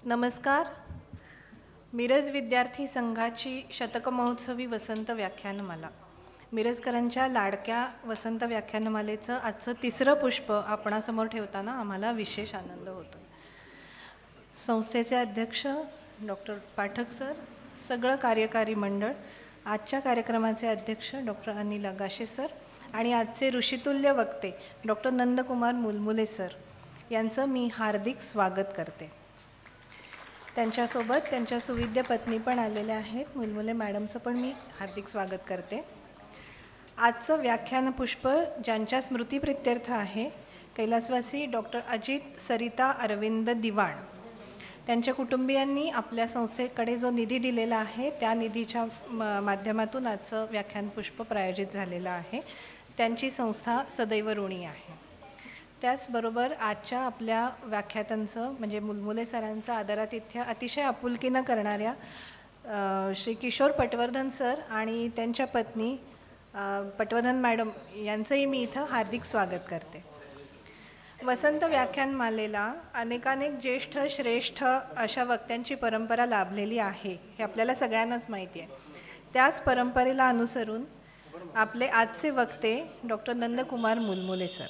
नमस्कार. मिरज विद्यार्थी संघाची शतक महोत्सवी वसंत व्याख्यानमाला. मिरजकरांच्या लाडक्या वसंत व्याख्यानमालेचं आजचं तिसरं पुष्प आपणासमोर ठेवताना आम्हाला विशेष आनंद होतो. संस्थेचे अध्यक्ष डॉक्टर पाठक सर, सगळं कार्यकारी मंडळ, आजच्या कार्यक्रमाचे अध्यक्ष डॉक्टर अनिल आगाशे सर आणि आजचे ऋषितुल्य वक्ते डॉक्टर नंदकुमार मुलमुले सर यांचं मी हार्दिक स्वागत करते. त्यांच्यासोबत त्यांच्या सुविद्य पत्नी पण आलेल्या आहेत. मुलमुले मॅडमचं पण मी हार्दिक स्वागत करते. आजचं व्याख्यान पुष्प ज्यांच्या स्मृतिप्रित्यर्थ आहे, कैलासवासी डॉक्टर अजित सरिता अरविंद दिवाण. त्यांच्या कुटुंबियांनी आपल्या संस्थेकडे जो निधी दिलेला आहे त्या निधीच्या माध्यमातून आजचं व्याख्यान पुष्प प्रायोजित झालेलं आहे. त्यांची संस्था सदैव ऋणी आहे. त्याचबरोबर आजच्या आपल्या व्याख्यातांचं म्हणजे मुलमुले सरांचं आदरातिथ्य अतिशय आपुलकीनं करणाऱ्या श्री किशोर पटवर्धन सर आणि त्यांच्या पत्नी पटवर्धन मॅडम यांचंही मी इथं हार्दिक स्वागत करते. वसंत व्याख्यानमालेला अनेकानेक ज्येष्ठ श्रेष्ठ अशा वक्त्यांची परंपरा लाभलेली आहे हे आपल्याला सगळ्यांनाच माहिती आहे. त्याच परंपरेला अनुसरून आपले आजचे वक्ते doctor Nandkumar Mulmule sir.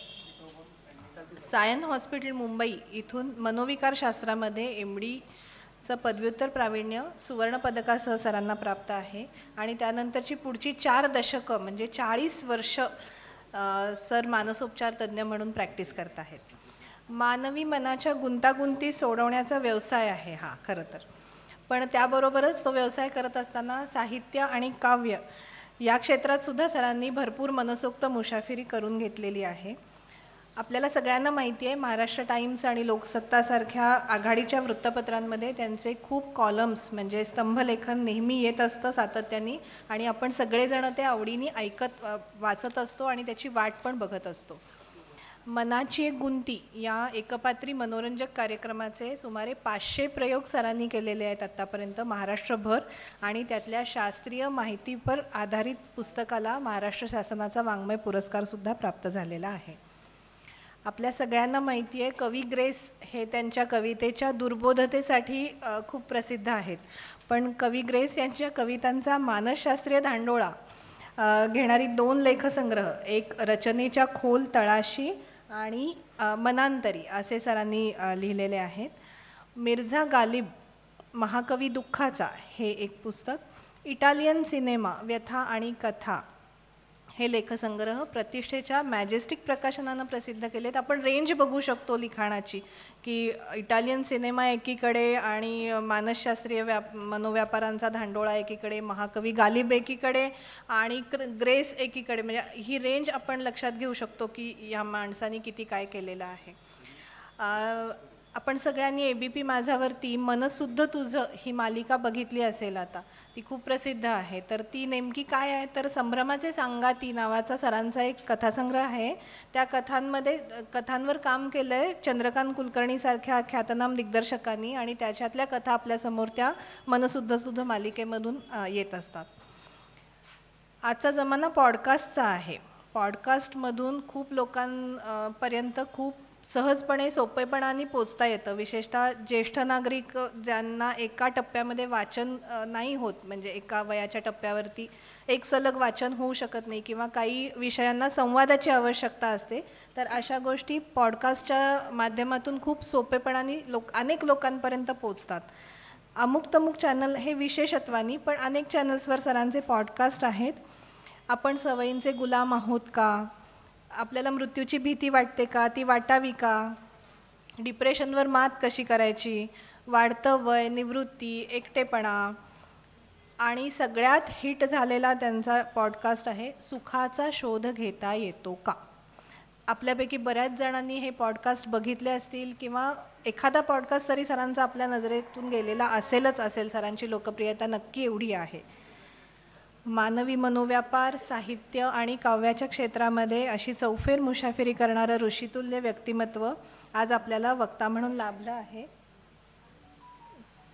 Sion hospital Mumbai इथून मनोविकारशास्त्रामध्ये MDचं पदव्युत्तर प्रावीण्य सुवर्णपदकासह सरांना प्राप्त आहे आणि त्यानंतरची पुढची 4 दशकं म्हणजे 40 वर्ष सर मानसोपचार तज्ज्ञ म्हणून प्रॅक्टिस करत आहेत. मानवी मनाच्या गुंतागुंती सोडवण्याचा व्यवसाय आहे हा खरं तर, पण त्याबरोबरच तो व्यवसाय करत असताना साहित्य आणि काव्य या क्षेत्रात सुद्धा सरांनी भरपूर मनसोक्त मुसाफिरी करून घेतलेली आहे. आपल्याला सगळ्यांना माहिती आहे महाराष्ट्र टाइम्स आणि लोकसत्तासारख्या आघाडीच्या वृत्तपत्रांमध्ये त्यांचे खूप कॉलम्स म्हणजे स्तंभलेखन नेहमी येत असतं सातत्याने आणि आपण सगळेजण ते आवडीने ऐकत वाचत असतो आणि त्याची वाट पण बघत असतो. मनाची एक गुंती या एकपात्री मनोरंजक कार्यक्रमाचे सुमारे 500 प्रयोग सरांनी केलेले आहेत आत्तापर्यंत महाराष्ट्रभर आणि त्यातल्या शास्त्रीय माहितीपर आधारित पुस्तकाला महाराष्ट्र शासनाचा वाङ्मय पुरस्कारसुद्धा प्राप्त झालेला आहे. आपल्या सगळ्यांना माहिती आहे कवी ग्रेस हे त्यांच्या कवितेच्या दुर्बोधतेसाठी खूप प्रसिद्ध आहेत, पण कवी ग्रेस यांच्या कवितांचा मानसशास्त्रीय धांडोळा घेणारी 2 लेखसंग्रह, एक रचनेच्या खोल तळाशी आणि मनांतरी असे सरांनी लिहिलेले आहेत. मिर्झा गालिब महाकवी दुःखाचा हे एक पुस्तक, इटालियन सिनेमा व्यथा आणि कथा हे लेखसंग्रह प्रतिष्ठेच्या मॅजेस्टिक प्रकाशनानं प्रसिद्ध केलेत. आपण रेंज बघू शकतो लिखाणाची की इटालियन सिनेमा एकीकडे आणि मानसशास्त्रीय मनोव्यापारांचा धांडोळा एकीकडे, महाकवी गालिब एकीकडे आणि ग्रेस एकीकडे. म्हणजे ही रेंज आपण लक्षात घेऊ शकतो की या माणसाने किती काय केलेलं आहे. आपण सगळ्यांनी ABP माझावरती मनसुद्ध तुझं ही मालिका बघितली असेल आता, ती खूप प्रसिद्ध आहे. तर ती नेमकी काय आहे तर संभ्रमाचे सांगाती नावाचा सरांचा एक कथासंग्रह आहे. त्या कथांवर काम केलं आहे चंद्रकांत कुलकर्णीसारख्या ख्यातनाम दिग्दर्शकांनी आणि त्याच्यातल्या कथा आपल्यासमोर त्या मनसुद्ध तुझं मालिकेमधून येत असतात. आजचा जमाना पॉडकास्टचा आहे. पॉडकास्टमधून खूप लोकांपर्यंत खूप सहजपणे सोपेपणाने पोचता येतं. विशेषतः ज्येष्ठ नागरिक ज्यांना एका टप्प्यामध्ये वाचन नाही होत, म्हणजे एका वयाच्या टप्प्यावरती एक सलग वाचन होऊ शकत नाही किंवा काही विषयांना संवादाची आवश्यकता असते, तर अशा गोष्टी पॉडकास्टच्या माध्यमातून खूप सोपेपणाने अनेक लोकांपर्यंत पोचतात. अमुक तमुक चॅनल हे विशेषत्वानी, पण अनेक चॅनल्सवर सरांचे पॉडकास्ट आहेत. आपण सवयींचे गुलाम आहोत का? आपल्याला मृत्यूची भीती वाटते का? ती वाटावी का? डिप्रेशनवर मात कशी करायची? वाढतं वय, निवृत्ती, एकटेपणा आणि सगळ्यात हिट झालेला त्यांचा पॉडकास्ट आहे सुखाचा शोध घेता येतो का? आपल्यापैकी बऱ्याच जणांनी हे पॉडकास्ट बघितले असतील किंवा एखादा पॉडकास्ट तरी सरांचा आपल्या नजरेतून गेलेला असेल. सरांची लोकप्रियता नक्की एवढी आहे. मानवी मनोव्यापार, साहित्य आणि काव्याच्या क्षेत्रामध्ये अशी चौफेर मुसाफिरी करणारं ऋषितुल्य व्यक्तिमत्व आज आपल्याला वक्ता म्हणून लाभलं आहे.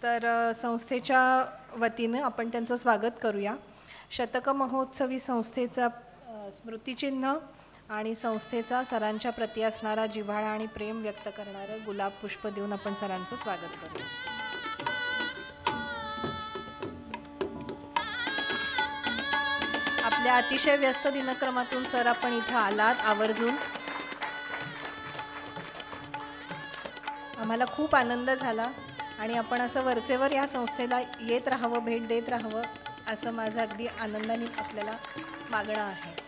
तर संस्थेच्या वतीनं आपण त्यांचं स्वागत करूया. शतक महोत्सवी संस्थेचा स्मृतिचिन्ह आणि संस्थेचा सरांच्या प्रती असणारा जिव्हाळा आणि प्रेम व्यक्त करणारं गुलाब पुष्प देऊन आपण सरांचं स्वागत करूया. आपल्या अतिशय व्यस्त दिनक्रमातून सर आपण इथं आलात आवर्जून. आम्हाला खूप आनंद झाला आणि आपण असं वरचेवर या संस्थेला येत राहावं, भेट देत राहावं असं माझं अगदी आनंदाने आपल्याला मागणं आहे.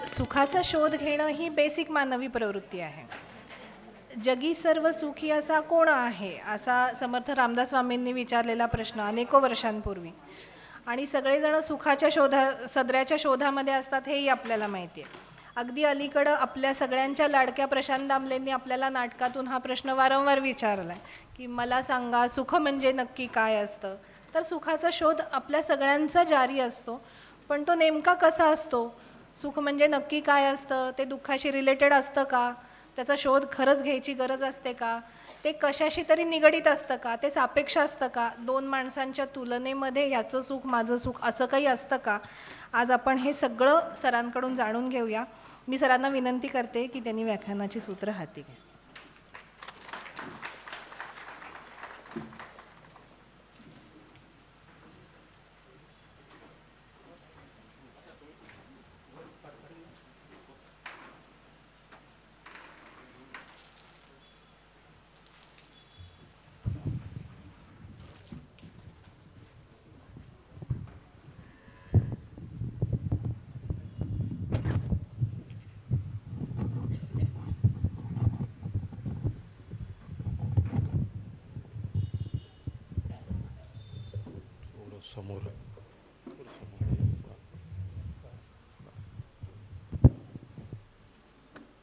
सुखाचा शोध घेणं ही बेसिक मानवी प्रवृत्ती आहे. जगी सर्व सुखी असा कोण आहे, असा समर्थ रामदास स्वामींनी विचारलेला प्रश्न अनेको वर्षांपूर्वी. आणि सगळेजण सुखाच्या सदऱ्याच्या शोधामध्ये असतात हेही आपल्याला माहिती आहे. अगदी अलीकडं आपल्या सगळ्यांच्या लाडक्या प्रशांत दामलेंनी आपल्याला नाटकातून हा प्रश्न वारंवार विचारला आहे की मला सांगा सुख म्हणजे नक्की काय असतं. तर सुखाचा शोध आपल्या सगळ्यांचा जारी असतो, पण तो नेमका कसा असतो, सुख म्हणजे नक्की काय असतं, ते दुःखाशी रिलेटेड असतं का, त्याचा शोध खरंच घ्यायची गरज असते का, ते कशाशी तरी निगडीत असतं का, ते सापेक्ष असतं का, दोन माणसांच्या तुलनेमध्ये ह्याचं सुख माझं सुख असं काही असतं का. आज आपण हे सगळं सरांकडून जाणून घेऊया. मी सरांना विनंती करते की त्यांनी व्याख्यानाची सूत्र हाती घ्या. समोर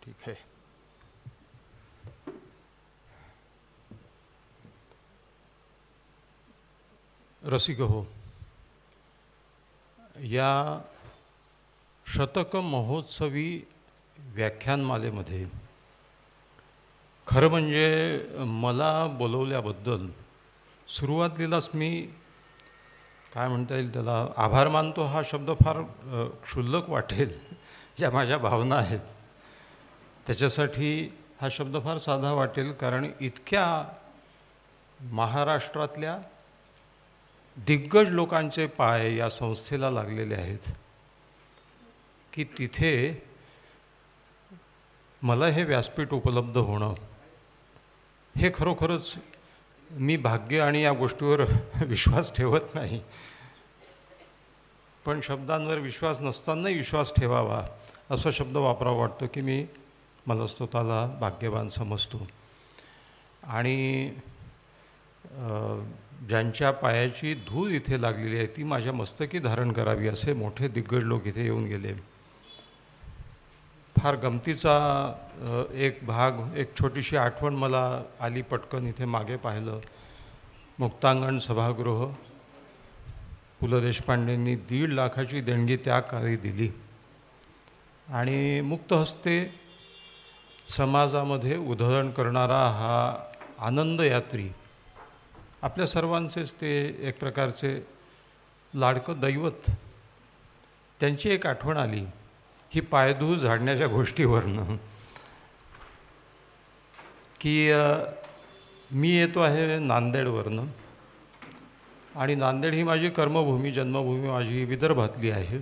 ठीक आहे. रसिक हो, या शतक महोत्सवी व्याख्यानमालेमध्ये खरं म्हणजे मला बोलवल्याबद्दल सुरुवातीलाच मी काय म्हणता येईल त्याला आभार मानतो. हा शब्द फार क्षुल्लक वाटेल, ज्या माझ्या भावना आहेत त्याच्यासाठी हा शब्द फार साधा वाटेल, कारण इतक्या महाराष्ट्रातल्या दिग्गज लोकांचे पाय या संस्थेला लागलेले आहेत की तिथे मला हे व्यासपीठ उपलब्ध होणं हे खरोखरच मी भाग्य आणि या गोष्टीवर विश्वास ठेवत नाही, पण शब्दांवर विश्वास नसतानाही विश्वास ठेवावा असा शब्द वापरावा वाटतो की मी मला स्वतःला भाग्यवान समजतो. आणि ज्यांच्या पायाची धूळ इथे लागलेली आहे ती माझ्या मस्तकी धारण करावी असे मोठे दिग्गज लोक इथे येऊन गेले. फार गमतीचा एक भाग, एक छोटीशी आठवण मला आली पटकन इथे मागे पाहिलं. मुक्तांगण सभागृह पु ल देशपांडेंनी 1.5 लाखाची देणगी त्या काळी दिली आणि मुक्तहस्ते समाजामध्ये उधळण करणारा हा आनंदयात्री आपल्या सर्वांचेच ते एक प्रकारचे लाडकं दैवत. त्यांची एक आठवण आली ही पायधूळ झाडण्याच्या गोष्टीवरनं की मी येतो आहे नांदेडवरनं आणि नांदेड ही माझी कर्मभूमी, जन्मभूमी माझी विदर्भातली आहे,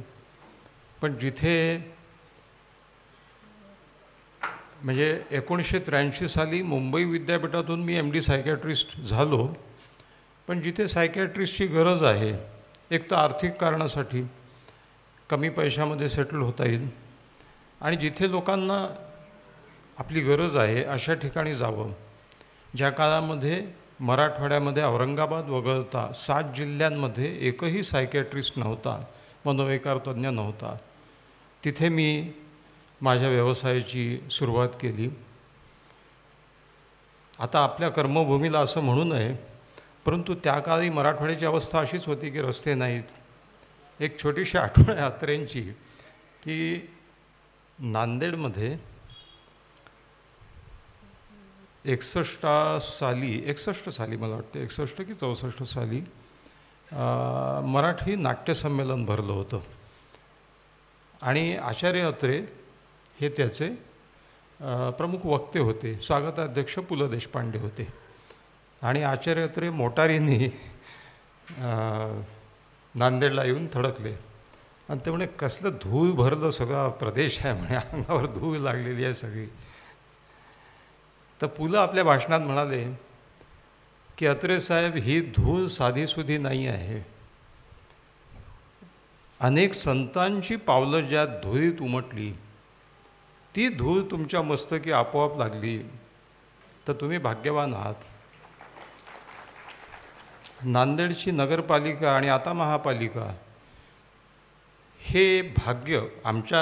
पण जिथे म्हणजे 1983 साली मुंबई विद्यापीठातून मी MD सायकॅट्रिस्ट झालो, पण जिथे सायकॅट्रिस्टची गरज आहे, एक तर आर्थिक कारणासाठी कमी पैशामध्ये सेटल होता येईल आणि जिथे लोकांना आपली गरज आहे अशा ठिकाणी जावं. ज्या काळामध्ये मराठवाड्यामध्ये औरंगाबाद वगळता 7 जिल्ह्यांमध्ये एकही सायकॅट्रिस्ट नव्हता, मनोविकार तज्ज्ञ नव्हता, तिथे मी माझ्या व्यवसायाची सुरुवात केली. आता आपल्या कर्मभूमीला असं म्हणू नये, परंतु त्या काळी मराठवाड्याची अवस्था अशीच होती की रस्ते नाहीत. एक छोटीशी आठवण आहे यात्रेंची की नांदेडमध्ये 61 साली मला वाटतं 61 की 64 साली मराठी नाट्यसंमेलन भरलं होतं आणि आचार्य अत्रे हे त्याचे प्रमुख वक्ते होते. स्वागताध्यक्ष पु ल देशपांडे होते. आणि आचार्य अत्रे मोटारीने नांदेडला येऊन थडकले आणि ते म्हणे कसलं धूळ भरलं सगळा प्रदेश आहे म्हणे, अंगावर धूळ लागलेली आहे सगळी. तर पु ल आपल्या भाषणात म्हणाले की अत्रे साहेब, ही धूळ साधीसुधी नाही आहे. अनेक संतांची पावलं ज्या धुळीत उमटली, ती धूळ तुमच्या मस्तकी आपोआप लागली, तर तुम्ही भाग्यवान आहात. नांदेडची नगरपालिका आणि आता महापालिका हे भाग्य आमच्या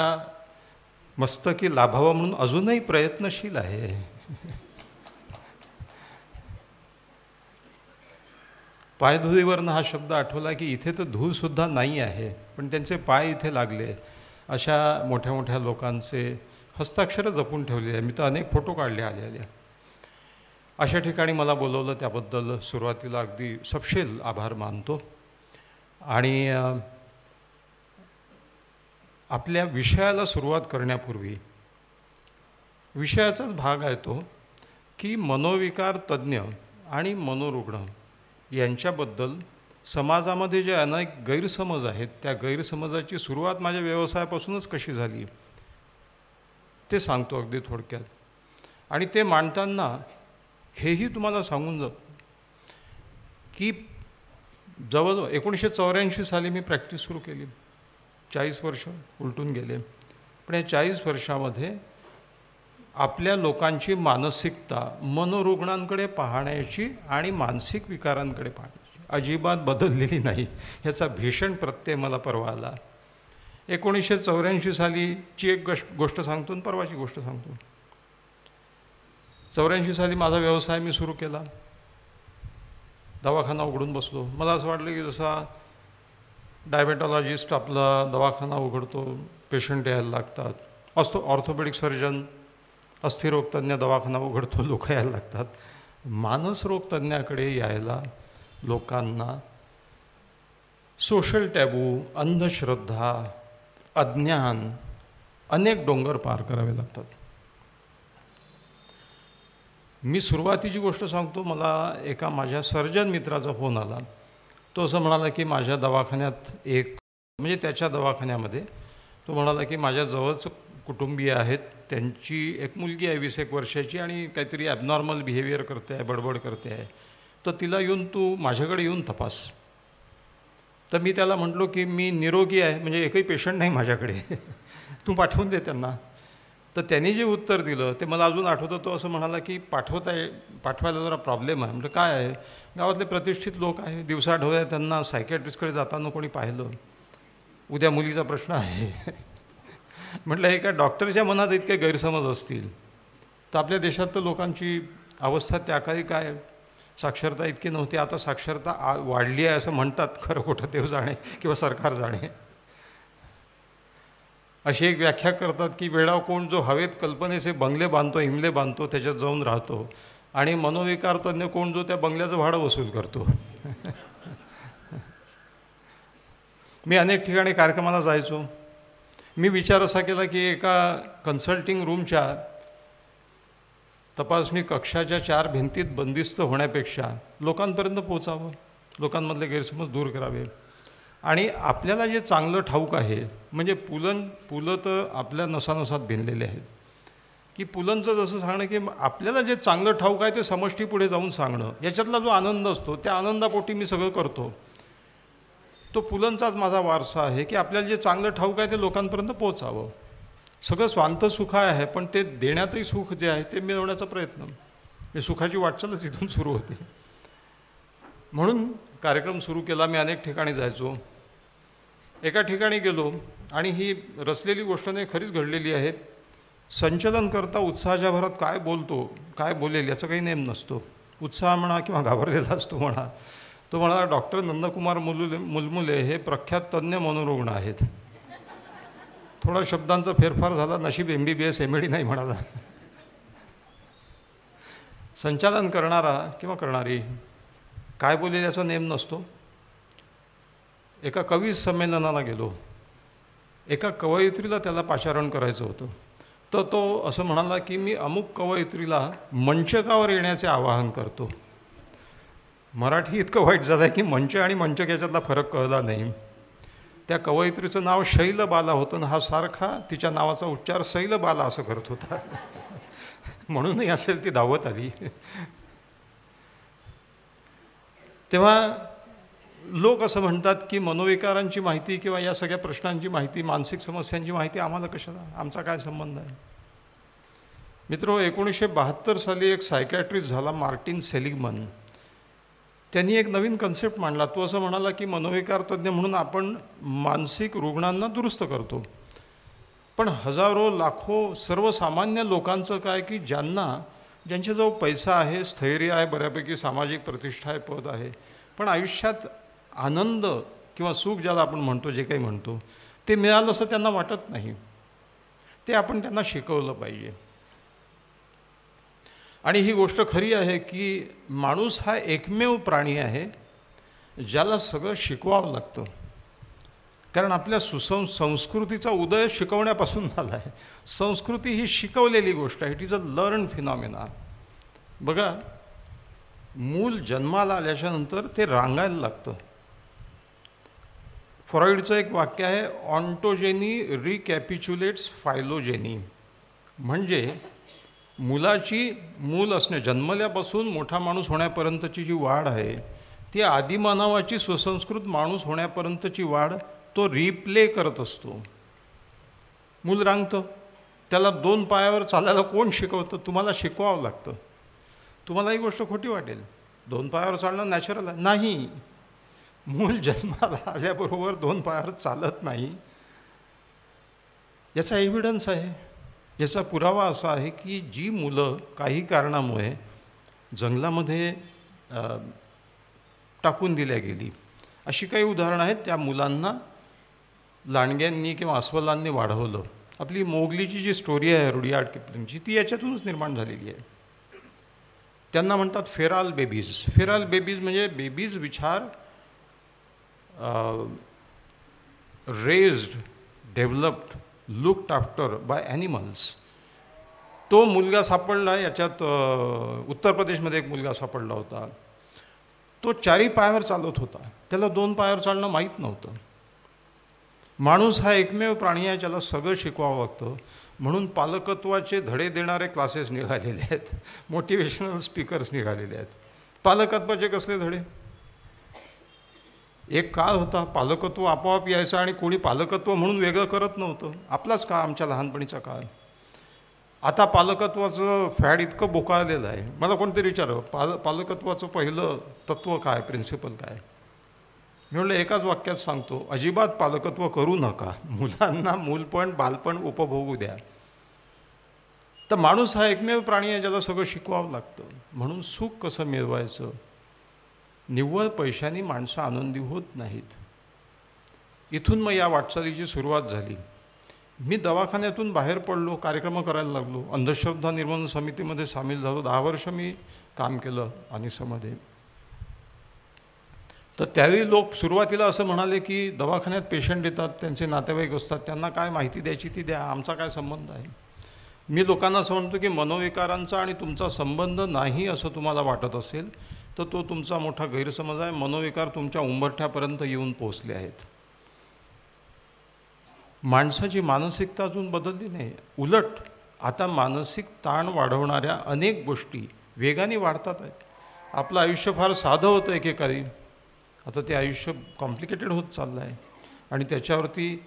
मस्तकी लाभावं म्हणून अजूनही प्रयत्नशील आहे. पायधुळीवरनं हा शब्द आठवला की इथे तर धूळसुद्धा नाही आहे, पण त्यांचे पाय इथे लागले. अशा मोठ्या मोठ्या लोकांचे हस्ताक्षरं जपून ठेवले आहे. मी तर अनेक फोटो काढले आलेले. अशा ठिकाणी मला बोलवलं, त्याबद्दल सुरुवातीला अगदी सपशेल आभार मानतो. आणि आपल्या विषयाला सुरुवात करण्यापूर्वी विषयाचाच भाग आहे तो की मनोविकार तज्ज्ञ आणि मनोरुग्ण यांच्याबद्दल समाजामध्ये जे अनेक गैरसमज आहेत, त्या गैरसमजाची सुरुवात माझ्या व्यवसायापासूनच कशी झाली ते सांगतो अगदी थोडक्यात. आणि ते मांडताना हेही तुम्हाला सांगून जातो की जवळजवळ 1984 साली मी प्रॅक्टिस सुरू केली. 40 वर्ष उलटून गेले. पण या 40 वर्षामध्ये आपल्या लोकांची मानसिकता मनोरुग्णांकडे पाहण्याची आणि मानसिक विकारांकडे पाहण्याची अजिबात बदललेली नाही. ह्याचा भीषण प्रत्यय मला परवा आला. 1984 सालीची एक गोष्ट सांगतो आणि परवाची गोष्ट सांगतो. 84 साली माझा व्यवसाय मी सुरू केला. दवाखाना उघडून बसलो. मला असं वाटलं की जसा डायबेटॉलॉजिस्ट आपला दवाखाना उघडतो, पेशंट यायला लागतात, ऑर्थोपेडिक सर्जन, अस्थिरोग तज्ज्ञ दवाखाना उघडतो, लोक यायला लागतात. मानसरोग तज्ज्ञाकडे यायला लोकांना सोशल टॅबू, अंधश्रद्धा, अज्ञान, अनेक डोंगर पार करावे लागतात. मी सुरुवातीची गोष्ट सांगतो. मला एका माझ्या सर्जन मित्राचा फोन आला. तो असं म्हणाला की माझ्या दवाखान्यात म्हणजे त्याच्या दवाखान्यामध्ये तो म्हणाला की माझ्या जवळच कुटुंबीय आहेत, त्यांची एक मुलगी आहे 20 वर्षाची आणि काहीतरी ॲबनॉर्मल बिहेवियर करते आहे, बडबड करते आहे, तर तिला येऊन तू माझ्याकडे येऊन तपास. तर मी त्याला म्हटलो की मी निरोगी आहे, म्हणजे एकही पेशंट नाही माझ्याकडे, तू पाठवून दे त्यांना. तर त्यांनी जे उत्तर दिलं ते मला अजून आठवतं. तो असं म्हणाला की पाठवायला जरा प्रॉब्लेम आहे. म्हणजे काय आहे, गावातले प्रतिष्ठित लोक आहे, दिवसाढवळ्या त्यांना सायकॅट्रिस्टकडे जाताना कोणी पाहिलं, उद्या मुलीचा प्रश्न आहे. म्हटलं हे काय डॉक्टरच्या मनात इतके गैरसमज असतील तर आपल्या देशात तर लोकांची अवस्था त्या काळी काय, साक्षरता इतकी नव्हती. आता साक्षरता वाढली आहे असं म्हणतात, खरं खोटं देव जाणे किंवा सरकार जाणे. अशी एक व्याख्या करतात की वेडाव कोण जो हवेत कल्पनेचे बंगले बांधतो, इमले बांधतो, त्याच्यात जाऊन राहतो, आणि मनोविकार तज्ज्ञ कोण जो त्या बंगल्याचं भाडं वसूल करतो. मी अनेक ठिकाणी कार्यक्रमाला जायचो. मी विचार असा केला की एका कन्सल्टिंग रूमच्या तपासणी कक्षाच्या 4 भिंतीत बंदिस्त होण्यापेक्षा लोकांपर्यंत पोचावं, लोकांमधले गैरसमज दूर करावे. आणि आपल्याला जे चांगलं ठाऊक आहे, म्हणजे पुलं तर आपल्या नसानसात भिनलेले आहेत, की पुलंचं जसं सांगणं की आपल्याला जे चांगलं ठाऊक आहे ते समष्टी पुढे जाऊन सांगणं, याच्यातला जो आनंद असतो त्या आनंदापोटी मी सगळं करतो. तो पुलंचाच माझा वारसा आहे की आपल्याला जे चांगलं ठाऊक आहे ते लोकांपर्यंत पोचावं. सगळं स्वांत सुख आहे, पण ते देण्यातही सुख जे आहे ते मिळवण्याचा प्रयत्न, हे सुखाची वाटचालच इथून सुरू होते. म्हणून कार्यक्रम सुरू केला. मी अनेक ठिकाणी जायचो. एका ठिकाणी गेलो आणि ही रचलेली गोष्ट नाही, खरीच घडलेली आहे. संचलन करता उत्साहाच्या भरात काय बोलतो, काय बोलेल याचा काही नेम नसतो. उत्साह म्हणा किंवा घाबरलेला असतो म्हणा. तो म्हणाला डॉक्टर नंदकुमार मुलमुले हे प्रख्यात तज्ज्ञ मनोरुग्ण आहेत. थोडा शब्दांचा फेरफार झाला, नशीब MBBS MD नाही म्हणाला. संचालन करणारा किंवा करणारी काय बोलेल याचा नेम नसतो. एका कवी संमेलनाला गेलो. एका कवयित्रीला त्याला पाचारण करायचं होतं. तर तो असं म्हणाला की मी अमुक कवयित्रीला मंचकावर येण्याचे आवाहन करतो. मराठी इतकं वाईट झालं आहे की मंच आणि मंचक याच्यातला फरक कळला नाही. त्या कवयित्रीचं नाव शैलबाला होतं, हा सारखा तिच्या नावाचा उच्चार शैलबाला असं करत होता. म्हणूनही असेल ती धावत आली. तेव्हा लोक असं म्हणतात की मनोविकारांची माहिती किंवा या सगळ्या प्रश्नांची माहिती, मानसिक समस्यांची माहिती आम्हाला कशाला, आमचा काय संबंध आहे. मित्रो, 1972 साली एक सायकॅट्रिस्ट झाला मार्टिन सेलिगमन. त्यांनी एक नवीन कन्सेप्ट मांडला. तो असं म्हणाला की मनोविकार तज्ज्ञ म्हणून आपण मानसिक रुग्णांना दुरुस्त करतो, पण हजारो लाखो सर्वसामान्य लोकांचं काय की ज्यांच्याजवळ पैसा आहे, स्थैर्य आहे, बऱ्यापैकी सामाजिक प्रतिष्ठा आहे, पद आहे, पण आयुष्यात आनंद किंवा सुख ज्याला आपण म्हणतो, जे काही म्हणतो ते मिळालं असं त्यांना वाटत नाही. ते आपण त्यांना शिकवलं पाहिजे. आणि ही गोष्ट खरी आहे की माणूस हा एकमेव प्राणी आहे ज्याला सगळं शिकवावं लागतं. कारण आपल्या संस्कृतीचा उदय शिकवण्यापासून झाला आहे. संस्कृती ही शिकवलेली गोष्ट आहे. It is a learn phenomena. बघा, मूल जन्माला आल्याच्यानंतर ते रांगायला लागतं. फ्रॉइडचं एक वाक्य आहे, ऑन्टोजेनी रिकॅपिच्युलेट्स फायलोजेनी. म्हणजे मूल असणे, जन्मल्यापासून मोठा माणूस होण्यापर्यंतची जी वाढ आहे ती आदिमानवाची सुसंस्कृत माणूस होण्यापर्यंतची वाढ तो रिप्ले करत असतो. मूल रांगतं, त्याला 2 पायावर चालायला कोण शिकवतं? तुम्हाला शिकवावं लागतं. तुम्हाला ही गोष्ट खोटी वाटेल, 2 पायावर चालणं नॅचरल आहे. नाही, मूल जन्माला आल्याबरोबर 2 पायावर चालत नाही. याचा एव्हिडन्स आहे, याचा पुरावा असा आहे की जी मुलं काही कारणामुळे जंगलामध्ये टाकून दिल्या गेली, अशी काही उदाहरणं आहेत. त्या मुलांना लांडग्यांनी किंवा अस्वलांनी वाढवलं. आपली मोगलीची जी स्टोरी आहे रुडियार्ड किपलिंगची, ती याच्यातूनच निर्माण झालेली आहे. त्यांना म्हणतात फेराल बेबीज. फेराल बेबीज म्हणजे babies which are raised, developed, looked after bye animals. तो मुलगा सापडला याच्यात. उत्तर प्रदेशमध्ये एक मुलगा सापडला होता. तो 4 पायावर चालत होता, त्याला 2 पायावर चालणं माहीत नव्हतं. माणूस हा एकमेव प्राणी आहे ज्याला सगळं शिकवावं लागतं. म्हणून पालकत्वाचे धडे देणारे क्लासेस निघालेले आहेत, मोटिवेशनल स्पीकर्स निघालेले आहेत. पालकत्वाचे कसले धडे? एक काळ होता पालकत्व आपोआप यायचं आणि कोणी पालकत्व म्हणून वेगळं करत नव्हतं. आपलाच काळ, आमच्या लहानपणीचा काळ. आता पालकत्वाचं फॅड इतकं बोकाळलेलं आहे. मला कोणतरी विचारलं पालकत्वाचं पहिलं तत्त्व काय, प्रिन्सिपल काय? मी म्हटलं एकाच वाक्यात सांगतो, अजिबात पालकत्व करू नका. मुलांना मूलपण, बालपण उपभोगू द्या. तर माणूस हा एकमेव प्राणी आहे ज्याला सगळं शिकवावं लागतं. म्हणून सुख कसं मिळवायचं, निव्वळ पैशाने माणसं आनंदी होत नाहीत. इथून मग या वाटचालीची सुरुवात झाली. मी दवाखान्यातून बाहेर पडलो, कार्यक्रम करायला लागलो, अंधश्रद्धा निर्मूलन समितीमध्ये सामील झालो. 10 वर्ष मी काम केलं अनिसामध्ये. तर त्यावेळी लोक सुरुवातीला असं म्हणाले की दवाखान्यात पेशंट येतात, त्यांचे नातेवाईक असतात, त्यांना काय माहिती द्यायची ती द्या, आमचा काय संबंध आहे. मी लोकांना असं म्हणतो की मनोविकारांचा आणि तुमचा संबंध नाही असं तुम्हाला वाटत असेल तर तो तुमचा मोठा गैरसमज आहे. मनोविकार तुमच्या उंबरठ्यापर्यंत येऊन पोहोचले आहेत. माणसाची मानसिकता अजून बदलली नाही. उलट आता मानसिक ताण वाढवणाऱ्या अनेक गोष्टी वेगाने वाढतात आहेत. आपलं आयुष्य फार साधं होतं एकेकाळी, आता ते आयुष्य कॉम्प्लिकेटेड होत चाललं आहे. आणि त्याच्यावरती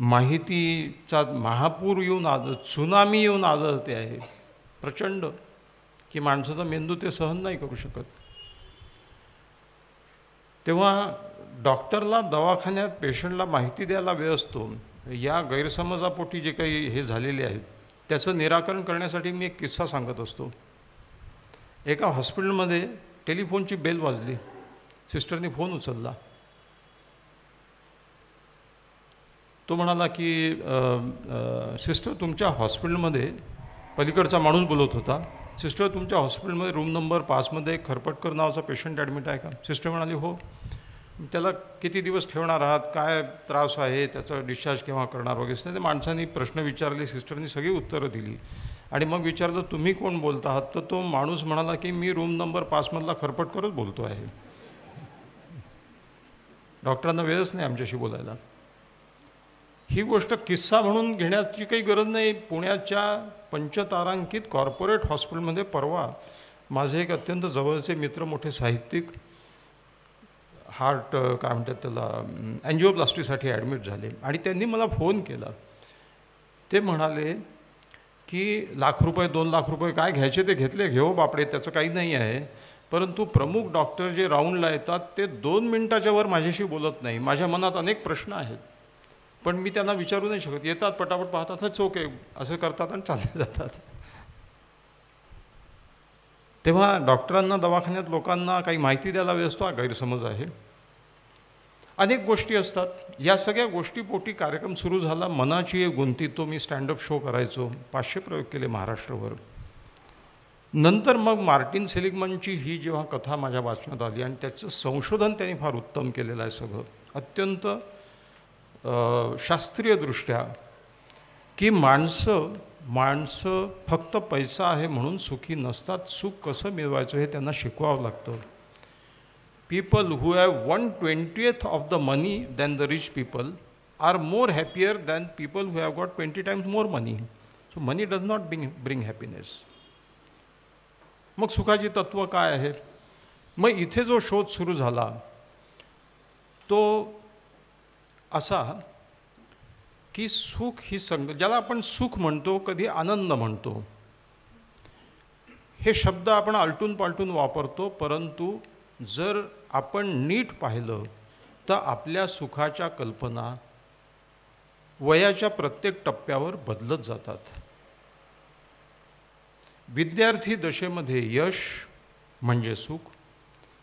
माहितीचा महापूर येऊन त्सुनामी येऊन आदळते आहे प्रचंड, की माणसाचा मेंदू ते सहन नाही करू शकत. तेव्हा डॉक्टरला दवाखान्यात पेशंटला माहिती द्यायला वेळ असतो. या गैरसमजापोटी जे काही हे झालेले आहेत त्याचं निराकरण करण्यासाठी मी एक किस्सा सांगत असतो. एका हॉस्पिटलमध्ये टेलिफोनची बेल वाजली. सिस्टरने फोन उचलला. तो म्हणाला की सिस्टर तुमच्या हॉस्पिटलमध्ये, पलीकडचा माणूस बोलत होता, सिस्टर तुमच्या हॉस्पिटलमध्ये रूम नंबर 5मध्ये एक खरपटकर नावाचा पेशंट ॲडमिट आहे का? सिस्टर म्हणाली हो. त्याला किती दिवस ठेवणार आहात, काय त्रास आहे, त्याचा डिस्चार्ज केव्हा करणार वगैरे ते माणसांनी प्रश्न विचारले, सिस्टरनी सगळी उत्तरं दिली. आणि मग विचारलं तुम्ही कोण बोलत आहात, तर तो माणूस म्हणाला की मी रूम नंबर 5मधला खरपट करत बोलतो आहे. डॉक्टरांना वेळच नाही आमच्याशी बोलायला. ही गोष्ट किस्सा म्हणून घेण्याची काही गरज नाही. पुण्याच्या पंचतारांकित कॉर्पोरेट हॉस्पिटलमध्ये परवा माझे एक अत्यंत जवळचे मित्र, मोठे साहित्यिक, हार्ट काय म्हणतात त्याला अँजिओप्लास्टीसाठी ॲडमिट झाले. आणि त्यांनी मला फोन केला. ते म्हणाले की ₹1,00,000 ₹2,00,000 काय घ्यायचे ते घेतले, घेऊ बापडे, त्याचं काही नाही आहे. परंतु प्रमुख डॉक्टर जे राऊंडला येतात ते 2 मिनिटाच्या वर माझ्याशी बोलत नाही. माझ्या मनात अनेक प्रश्न आहेत, पण मी त्यांना विचारू नाही शकत. येतात, पटापट पाहतात, हच ओके असं करतात आणि चालले जातात. तेव्हा डॉक्टरांना, दवाखान्यात लोकांना काही माहिती द्यायला वेळ असतो, हा गैरसमज आहे. अनेक गोष्टी असतात. या सगळ्या गोष्टीपोटी कार्यक्रम सुरू झाला. मनाची एक गुंती, तो मी स्टँडअप शो करायचो, 500 प्रयोग केले महाराष्ट्रभर. नंतर मग मार्टिन सेलिग्मनची ही जेव्हा कथा माझ्या वाचनात आली आणि त्याचं संशोधन त्यांनी फार उत्तम केलेलं आहे, सगळं अत्यंत शास्त्रीयदृष्ट्या, की माणसं फक्त पैसा आहे म्हणून सुखी नसतात. सुख कसं मिळवायचं हे त्यांना शिकवावं लागतं. People who have 1/20th of the money than the rich people are more happier than people who have got 20 times more money. So money does not bring happiness. मग सुखाची तत्व काय आहे? मग इथे जो शोध सुरू झाला तो असा की सुख ही ज्याला आपण सुख म्हणतो, कधी आनंद म्हणतो, हे शब्द आपण आलटून पालटून वापरतो. परंतु जर आपण नीट पाहिलं तर आपल्या सुखाच्या कल्पना वयाच्या प्रत्येक टप्प्यावर बदलत जातात. विद्यार्थी दशेमध्ये यश म्हणजे सुख,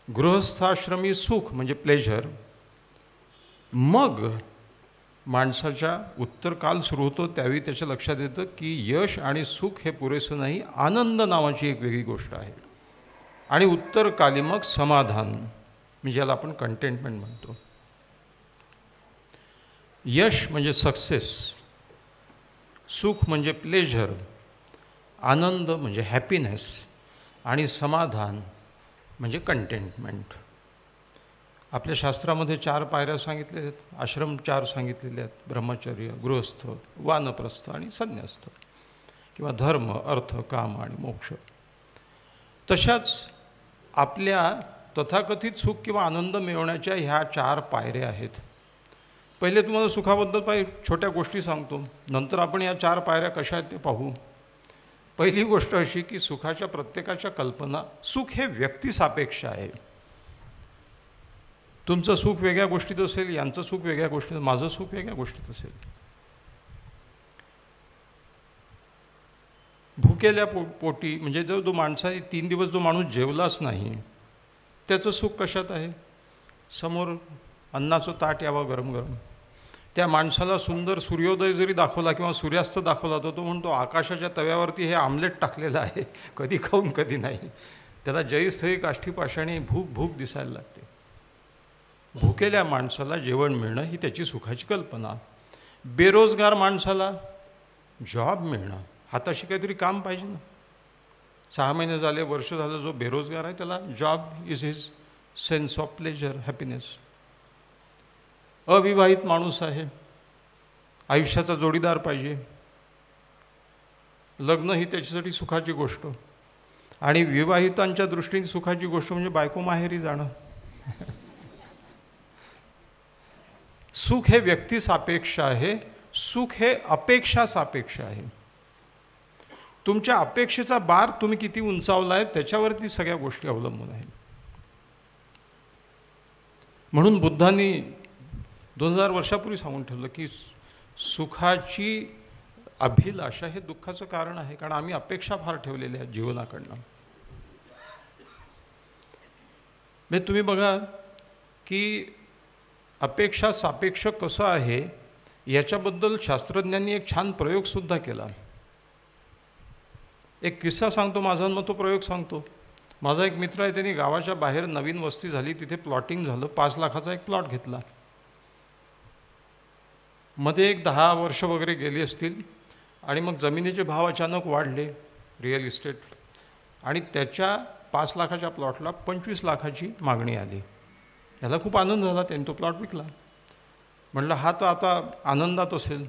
गृहस्थाश्रमी सुख म्हणजे प्लेजर. मग माणसाच्या उत्तरकाल सुरू होतो, त्यावेळी त्याच्या लक्षात येतं की यश आणि सुख हे पुरेसं नाही, आनंद नावाची एक वेगळी गोष्ट आहे. आणि उत्तरकाली मग समाधान, म्हणजे ज्याला आपण कंटेंटमेंट म्हणतो. यश म्हणजे सक्सेस, सुख म्हणजे प्लेजर, आनंद म्हणजे हॅपीनेस आणि समाधान म्हणजे कंटेंटमेंट. आपल्या शास्त्रामध्ये 4 पायऱ्या सांगितलेल्या आहेत. आश्रम 4 सांगितलेले आहेत: ब्रह्मचर्य, गृहस्थ, वानप्रस्थ आणि संन्यास्त, किंवा धर्म, अर्थ, काम आणि मोक्ष. तशाच आपल्या तथाकथित सुख किंवा आनंद मिळवण्याच्या ह्या 4 पायऱ्या आहेत. पहिले तुम्हाला सुखाबद्दल छोट्या गोष्टी सांगतो, नंतर आपण या 4 पायऱ्या कशा आहेत ते पाहू. पहिली गोष्ट अशी की सुखाच्या प्रत्येकाच्या कल्पना, सुख हे व्यक्तिसापेक्ष आहे. तुमचं सुख वेगळ्या गोष्टीत असेल, यांचं सुख वेगळ्या गोष्टीत, माझं सुख वेगळ्या गोष्टीत असेल. भुकेल्या पोटी, म्हणजे जो माणसाने 3 दिवस जो माणूस जेवलाच नाही, त्याचं सुख कशात आहे? समोर अन्नाचं ताट यावं गरम गरम. त्या माणसाला सुंदर सूर्योदय जरी दाखवला किंवा सूर्यास्त दाखवला तर तो म्हणतो आकाशाच्या तव्यावरती हे आमलेट टाकलेलं आहे, कधी खाऊन कधी नाही. त्याला जयस्थळी काष्ठी पाषाणी भूक दिसायला लागते. भुकेल्या माणसाला जेवण मिळणं ही त्याची सुखाची कल्पना. बेरोजगार माणसाला जॉब मिळणं, हाताशी काहीतरी काम पाहिजे ना. 6 महिने झाले, वर्ष झालं, जो बेरोजगार आहे त्याला job is his sense of pleasure, happiness. अविवाहित माणूस आहे, आयुष्याचा जोडीदार पाहिजे, लग्न ही त्याच्यासाठी सुखाची गोष्ट. आणि विवाहितांच्या दृष्टीने सुखाची गोष्ट म्हणजे बायको माहेरी जाणं. सुख हे व्यक्तिसापेक्ष आहे, सुख हे अपेक्षा सापेक्ष आहे. तुमच्या अपेक्षेचा बार तुम्ही किती उंचावला आहे त्याच्यावरती सगळ्या गोष्टी अवलंबून आहेत. म्हणून बुद्धांनी 2000 वर्षापूर्वी सांगून ठेवलं की सुखाची अभिलाषा हे दुःखाचं कारण आहे, कारण आम्ही अपेक्षा फार ठेवलेल्या आहेत जीवनाकडनं. म्हणजे तुम्ही बघा की अपेक्षा सापेक्ष कसं आहे याच्याबद्दल शास्त्रज्ञांनी एक छान प्रयोगसुद्धा केला. एक किस्सा सांगतो माझा, मग तो प्रयोग सांगतो. माझा एक मित्र आहे, त्यांनी गावाच्या बाहेर नवीन वस्ती झाली, तिथे प्लॉटिंग झालं, 5 लाखाचा एक प्लॉट घेतला. मध्ये एक 10 वर्ष वगैरे गेली असतील आणि मग जमिनीचे भाव अचानक वाढले, रिअल इस्टेट, आणि त्याच्या 5 लाखाच्या प्लॉटला 25 लाखाची मागणी आली. त्याला खूप आनंद झाला, त्याने तो प्लॉट विकला. म्हटलं हा तर आता आनंदात असेल.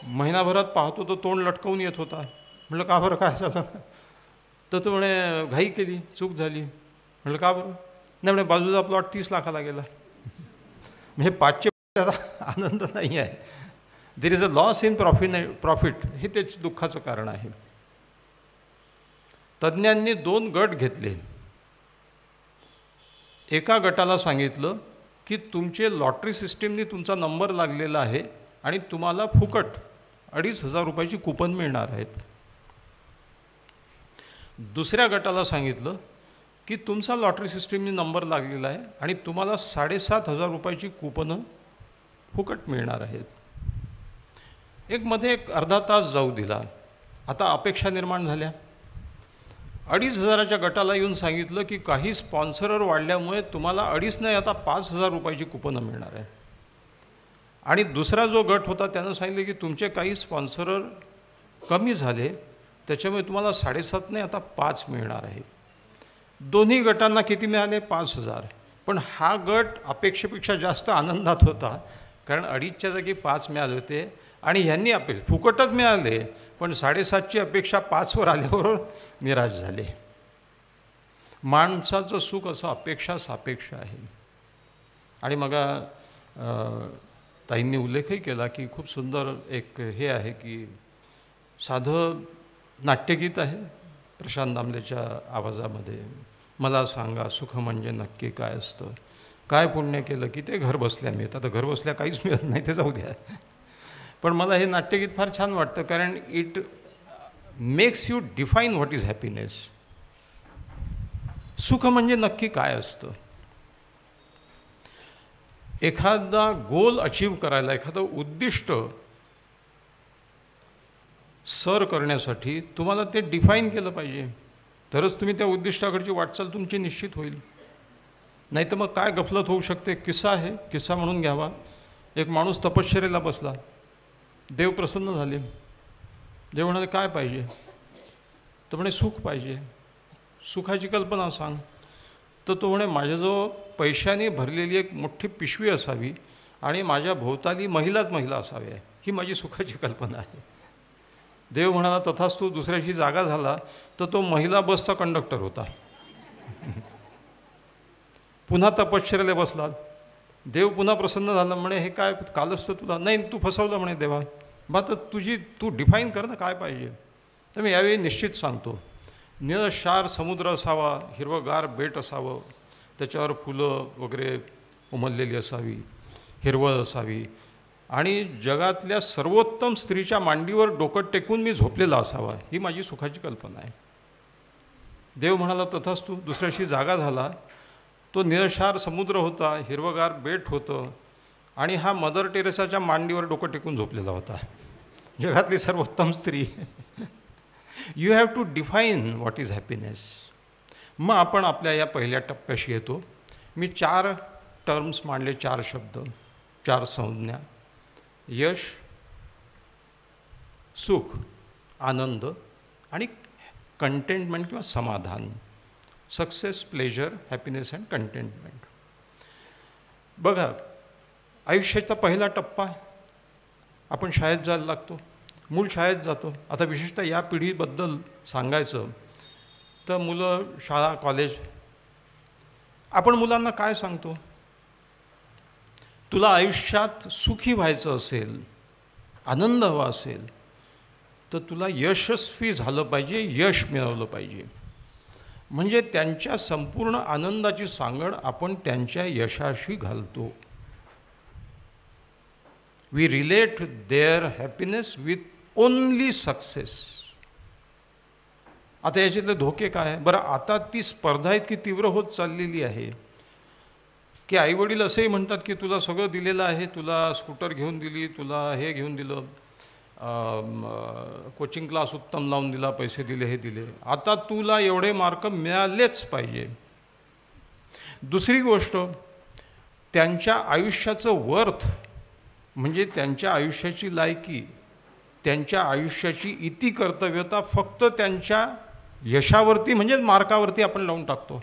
महिनाभरात पाहतो तो तोंड लटकवून येत होता. म्हटलं का बरं, काय झालं? तर तो म्हणे घाई केली, चूक झाली. म्हटलं का बरं? नाही म्हणे बाजूचा प्लॉट 30 लाखाला गेला. म्हणजे 5चे आनंद नाही आहे. There is a loss in profit, हे त्याच दुःखाचं कारण आहे. तज्ज्ञांनी 2 गट घेतले. एका गटाला सांगितलं की तुमचे लॉटरी सिस्टीमनी तुमचा नंबर लागलेला आहे आणि तुम्हाला फुकट 2,500 रुपयाची कूपन मिळणार आहेत. दुसऱ्या गटाला सांगितलं की तुमचा लॉटरी सिस्टीमनी नंबर लागलेला आहे आणि तुम्हाला 7,500 रुपयाची कूपनं फुकट मिळणार आहेत. मध्ये एक अर्धा तास जाऊ दिला. आता अपेक्षा निर्माण झाल्या. 2,500च्या गटाला येऊन सांगितलं की काही स्पॉन्सरर वाढल्यामुळे तुम्हाला 2,500 नाही आता 5,000 रुपयाची कुपनं मिळणार आहे. आणि दुसरा जो गट होता त्यानं सांगितलं की तुमचे काही स्पॉन्सरर कमी झाले, त्याच्यामुळे तुम्हाला 7,500 नाही आता 5 मिळणार आहे. दोन्ही गटांना किती मिळाले? 5,000. पण हा गट अपेक्षेपेक्षा जास्त आनंदात होता, कारण 2,500च्या जागी 5 मिळाले होते आणि ह्यांनी फुकटच मिळाले, पण 7,500ची अपेक्षा 5वर आल्यावर निराश झाले. माणसाचं सुख असं अपेक्षा सापेक्ष आहे. आणि मग ताईंनी उल्लेखही केला की खूप सुंदर एक हे आहे की साधं नाट्यगीत आहे प्रशांत दामलेच्या आवाजामध्ये. मला सांगा सुख म्हणजे नक्की काय असतं, काय पुण्य केलं की ते घर बसल्या मिळतं. आता घर बसल्या काहीच मिळत नाही, ते जाऊ द्या. पण मला हे नाट्यगीत फार छान वाटतं, कारण it makes you define what is happiness. सुख म्हणजे नक्की काय असतं. एखादा गोल अचीव करायला, एखादं उद्दिष्ट सर करण्यासाठी तुम्हाला ते डिफाईन केलं पाहिजे, तरच तुम्ही त्या उद्दिष्टाकडची वाटचाल तुमची निश्चित होईल. नाही तर मग काय गफलत होऊ शकते. किस्सा आहे, किस्सा म्हणून घ्यावा. एक माणूस तपश्चर्येला बसला, देव प्रसन्न झाले. देव म्हणाले काय पाहिजे? तर म्हणे सुख पाहिजे. सुखाची कल्पना सांग. तर तो म्हणे माझ्याजवळ पैशाने भरलेली एक मोठी पिशवी असावी आणि माझ्या भोवताली महिलाच महिला असाव्या, ही माझी सुखाची कल्पना आहे. देव म्हणाला तथास्तु. दुसऱ्याशी जागा झाला तर तो महिला बसचा कंडक्टर होता. पुन्हा तपश्चर्येला बसला. देव पुन्हा प्रसन्न झाला. म्हणे हे काय कालच तर तुला, नाही तू फसवलं म्हणे देवा. बा तर तू डिफाईन कर ना काय पाहिजे. तर मी यावेळी निश्चित सांगतो, निळशार समुद्र असावा, हिरवंगार बेट असावं, त्याच्यावर फुलं वगैरे उमललेली असावी, हिरवळ असावी आणि जगातल्या सर्वोत्तम स्त्रीच्या मांडीवर डोकं टेकून मी झोपलेला असावा, ही माझी सुखाची कल्पना आहे. देव म्हणाला तथास्तु. दुसऱ्याशी जागा झाला. तो निळशार समुद्र होता, हिरवगार बेट होतं आणि हा मदर टेरेसाच्या मांडीवर डोकं टेकून झोपलेला होता, जगातली सर्वोत्तम स्त्री. You have to define what is happiness. मग आपण आपल्या या पहिल्या टप्प्याशी येतो. मी 4 टर्म्स मांडले, 4 शब्द, 4 संज्ञा. यश, सुख, आनंद आणि कंटेंटमेंट किंवा समाधान. Success, pleasure, happiness and contentment. बघा, आयुष्याचा पहिला टप्पा आपण शाळेत जायला लागतो. मूल शाळेत जातो. आता विशेषतः या पिढीबद्दल सांगायचं तर मुलं शाळा, कॉलेज. आपण मुलांना काय सांगतो? तुला आयुष्यात सुखी व्हायचं असेल, आनंद हवा असेल तर तुला यशस्वी झालं पाहिजे, यश मिळवलं पाहिजे. म्हणजे त्यांच्या संपूर्ण आनंदाची सांगड आपण त्यांच्या यशाशी घालतो. We relate their happiness with only success. आता याच्यातले धोके काय आहे? बरं, आता ती स्पर्धा इतकी तीव्र होत चाललेली आहे की आईवडील असंही म्हणतात की तुला सगळं दिलेलं आहे, तुला स्कूटर घेऊन दिली, तुला हे घेऊन दिलं, कोचिंग क्लास उत्तम लावून दिला, पैसे दिले, हे दिले, आता तुला एवढे मार्क मिळालेच पाहिजे. दुसरी गोष्ट, त्यांच्या आयुष्याचं वर्थ म्हणजे त्यांच्या आयुष्याची लायकी, त्यांच्या आयुष्याची इती कर्तव्यता फक्त त्यांच्या यशावरती म्हणजे मार्कावरती आपण लावून टाकतो.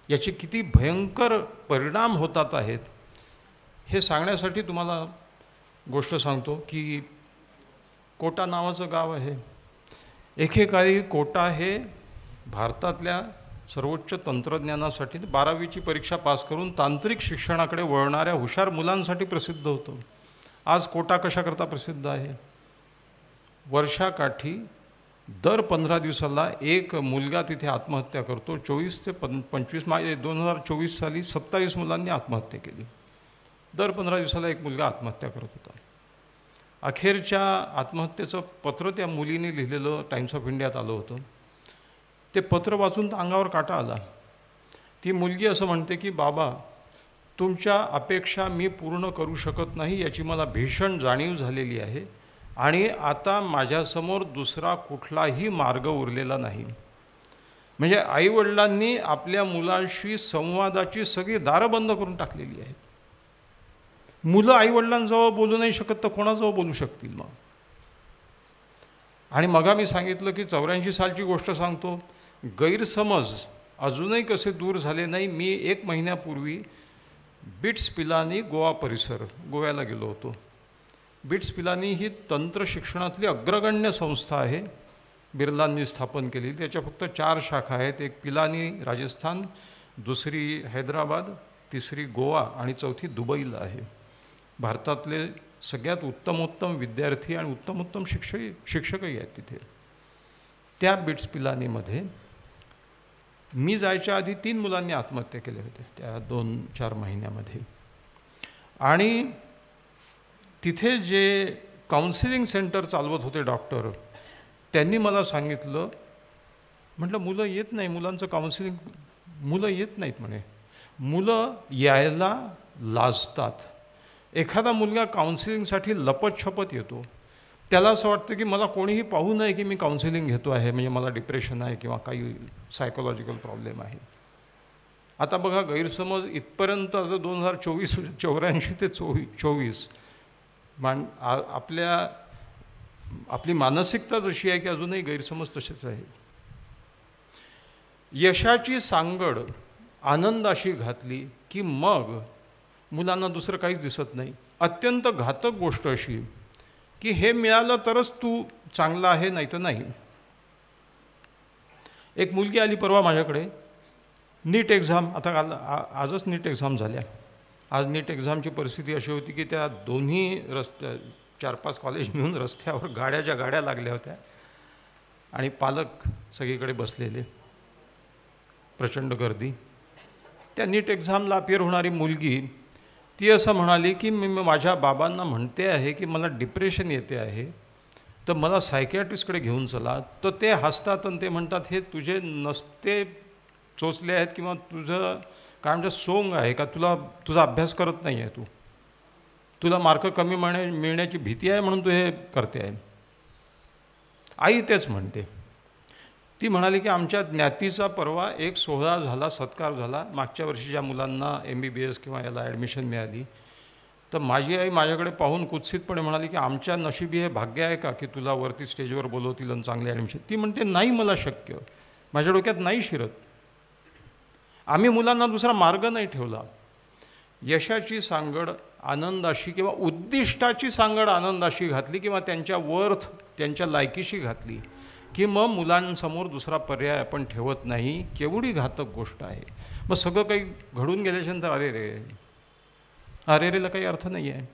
याचे किती भयंकर परिणाम होतात आहेत हे सांगण्यासाठी तुम्हाला गोष्ट सांगतो की कोटा नावाचं गाव आहे. एकेकाळी कोटा हे भारतातल्या सर्वोच्च तंत्रज्ञानासाठी 12वीची परीक्षा पास करून तांत्रिक शिक्षणाकडे वळणाऱ्या हुशार मुलांसाठी प्रसिद्ध होतं. आज कोटा कशाकरता प्रसिद्ध आहे? वर्षाकाठी दर 15 दिवसाला एक मुलगा तिथे आत्महत्या करतो. 24 ते 25 मागे 2024 साली 27 मुलांनी आत्महत्या केली. दर 15 दिवसाला एक मुलगा आत्महत्या करत होता. अखेरच्या आत्महत्येचं पत्र त्या मुलीने लिहिलेलं टाइम्स ऑफ इंडियात आलं होतं. ते पत्र वाचून अंगावर काटा आला. ती मुलगी असं म्हणते की बाबा, तुमच्या अपेक्षा मी पूर्ण करू शकत नाही याची मला भीषण जाणीव झालेली आहे आणि आता माझ्यासमोर दुसरा कुठलाही मार्ग उरलेला नाही. म्हणजे आईवडिलांनी आपल्या मुलांशी संवादाची सगळी दारं बंद करून टाकलेली आहेत. मुलं आईवडिलांजवळ बोलू नाही शकत तर कोणाजवळ बोलू शकतील मग? आणि मग मी सांगितलं की 84 सालची गोष्ट सांगतो. गैरसमज अजूनही कसे दूर झाले नाही. मी 1 महिन्यापूर्वी बिट्स पिलानी गोवा परिसर, गोव्याला गेलो होतो. बिट्स पिलानी ही तंत्र शिक्षणातली अग्रगण्य संस्था आहे, बिर्लांनी स्थापन केली. त्याच्या फक्त 4 शाखा आहेत. एक पिलानी राजस्थान, दुसरी हैदराबाद, तिसरी गोवा आणि चौथी दुबईला आहे. भारतातले सगळ्यात उत्तमोत्तम विद्यार्थी आणि उत्तमोत्तम शिक्षकही आहेत तिथे. त्या बिट्स पिलानीमध्ये मी जायच्या आधी 3 मुलांनी आत्महत्या केल्या होत्या त्या 2-4 महिन्यामध्ये. आणि तिथे जे काउन्सिलिंग सेंटर चालवत होते डॉक्टर, त्यांनी मला सांगितलं, म्हटलं मुलं येत नाही, मुलांचं काउन्सिलिंग, मुलं येत नाहीत म्हणे. मुलं यायला लाजतात. एखादा मुलगा काउन्सिलिंगसाठी लपतछपत येतो. त्याला असं वाटतं की मला कोणीही पाहू नये की मी काउन्सिलिंग घेतो आहे, म्हणजे मला डिप्रेशन आहे किंवा काही सायकोलॉजिकल प्रॉब्लेम आहे. आता बघा, गैरसमज इथपर्यंत असं 2084 ते 24 आपली मानसिकता जशी आहे की अजूनही गैरसमज तसेच आहे. यशाची सांगड आनंदाशी घातली की मग मुलांना दुसरं काहीच दिसत नाही. अत्यंत घातक गोष्ट अशी की हे मिळालं तरच तू चांगला आहे, नाही तर नाही. एक मुलगी आली परवा माझ्याकडे, नीट एक्झाम, आता आजच नीट एक्झाम झाल्या. आज नीट एक्झामची परिस्थिती अशी होती की त्या दोन्ही 4-5 कॉलेज मिळून रस्त्यावर गाड्याच्या गाड्या लागल्या होत्या आणि पालक सगळीकडे बसलेले, प्रचंड गर्दी. त्या नीट एक्झामला अपिअर होणारी मुलगी ती असं म्हणाली की मी माझ्या बाबांना म्हणते आहे की मला डिप्रेशन येते आहे, तर मला सायकियाट्रिस्टकडे घेऊन चला. तर ते हसतात आणि ते म्हणतात, हे तुझे नसते चोचले आहेत किंवा तुझं काय म्हणजे सोंग आहे का, तुझा अभ्यास करत नाही आहे, तुला मार्क कमी मिळण्याची भीती आहे म्हणून तू हे करते आहे. आई तेच म्हणते. ती म्हणाली की आमच्या ज्ञातीचा परवा एक सोहळा झाला, सत्कार झाला. मागच्या वर्षी ज्या मुलांना MBBS किंवा याला ॲडमिशन मिळाली, तर माझी आई माझ्याकडे पाहून कुत्सितपणे म्हणाली की आमच्या नशिबी हे भाग्य आहे का की तुला वरती स्टेजवर बोलवतील आणि चांगले ॲडमिशन. ती म्हणते नाही, मला शक्य, माझ्या डोक्यात नाही शिरत. आम्ही मुलांना दुसरा मार्ग नाही ठेवला. यशाची सांगड आनंदाशी किंवा उद्दिष्टाची सांगड आनंदाशी घातली किंवा त्यांच्या वर्थ, त्यांच्या लायकीशी घातली की मग मुलांसमोर दुसरा पर्याय आपण ठेवत नाही. केवढी घातक गोष्ट आहे. मग सगळं काही घडून गेल्याच्यानंतर अरे रेला काही अर्थ नाही आहे.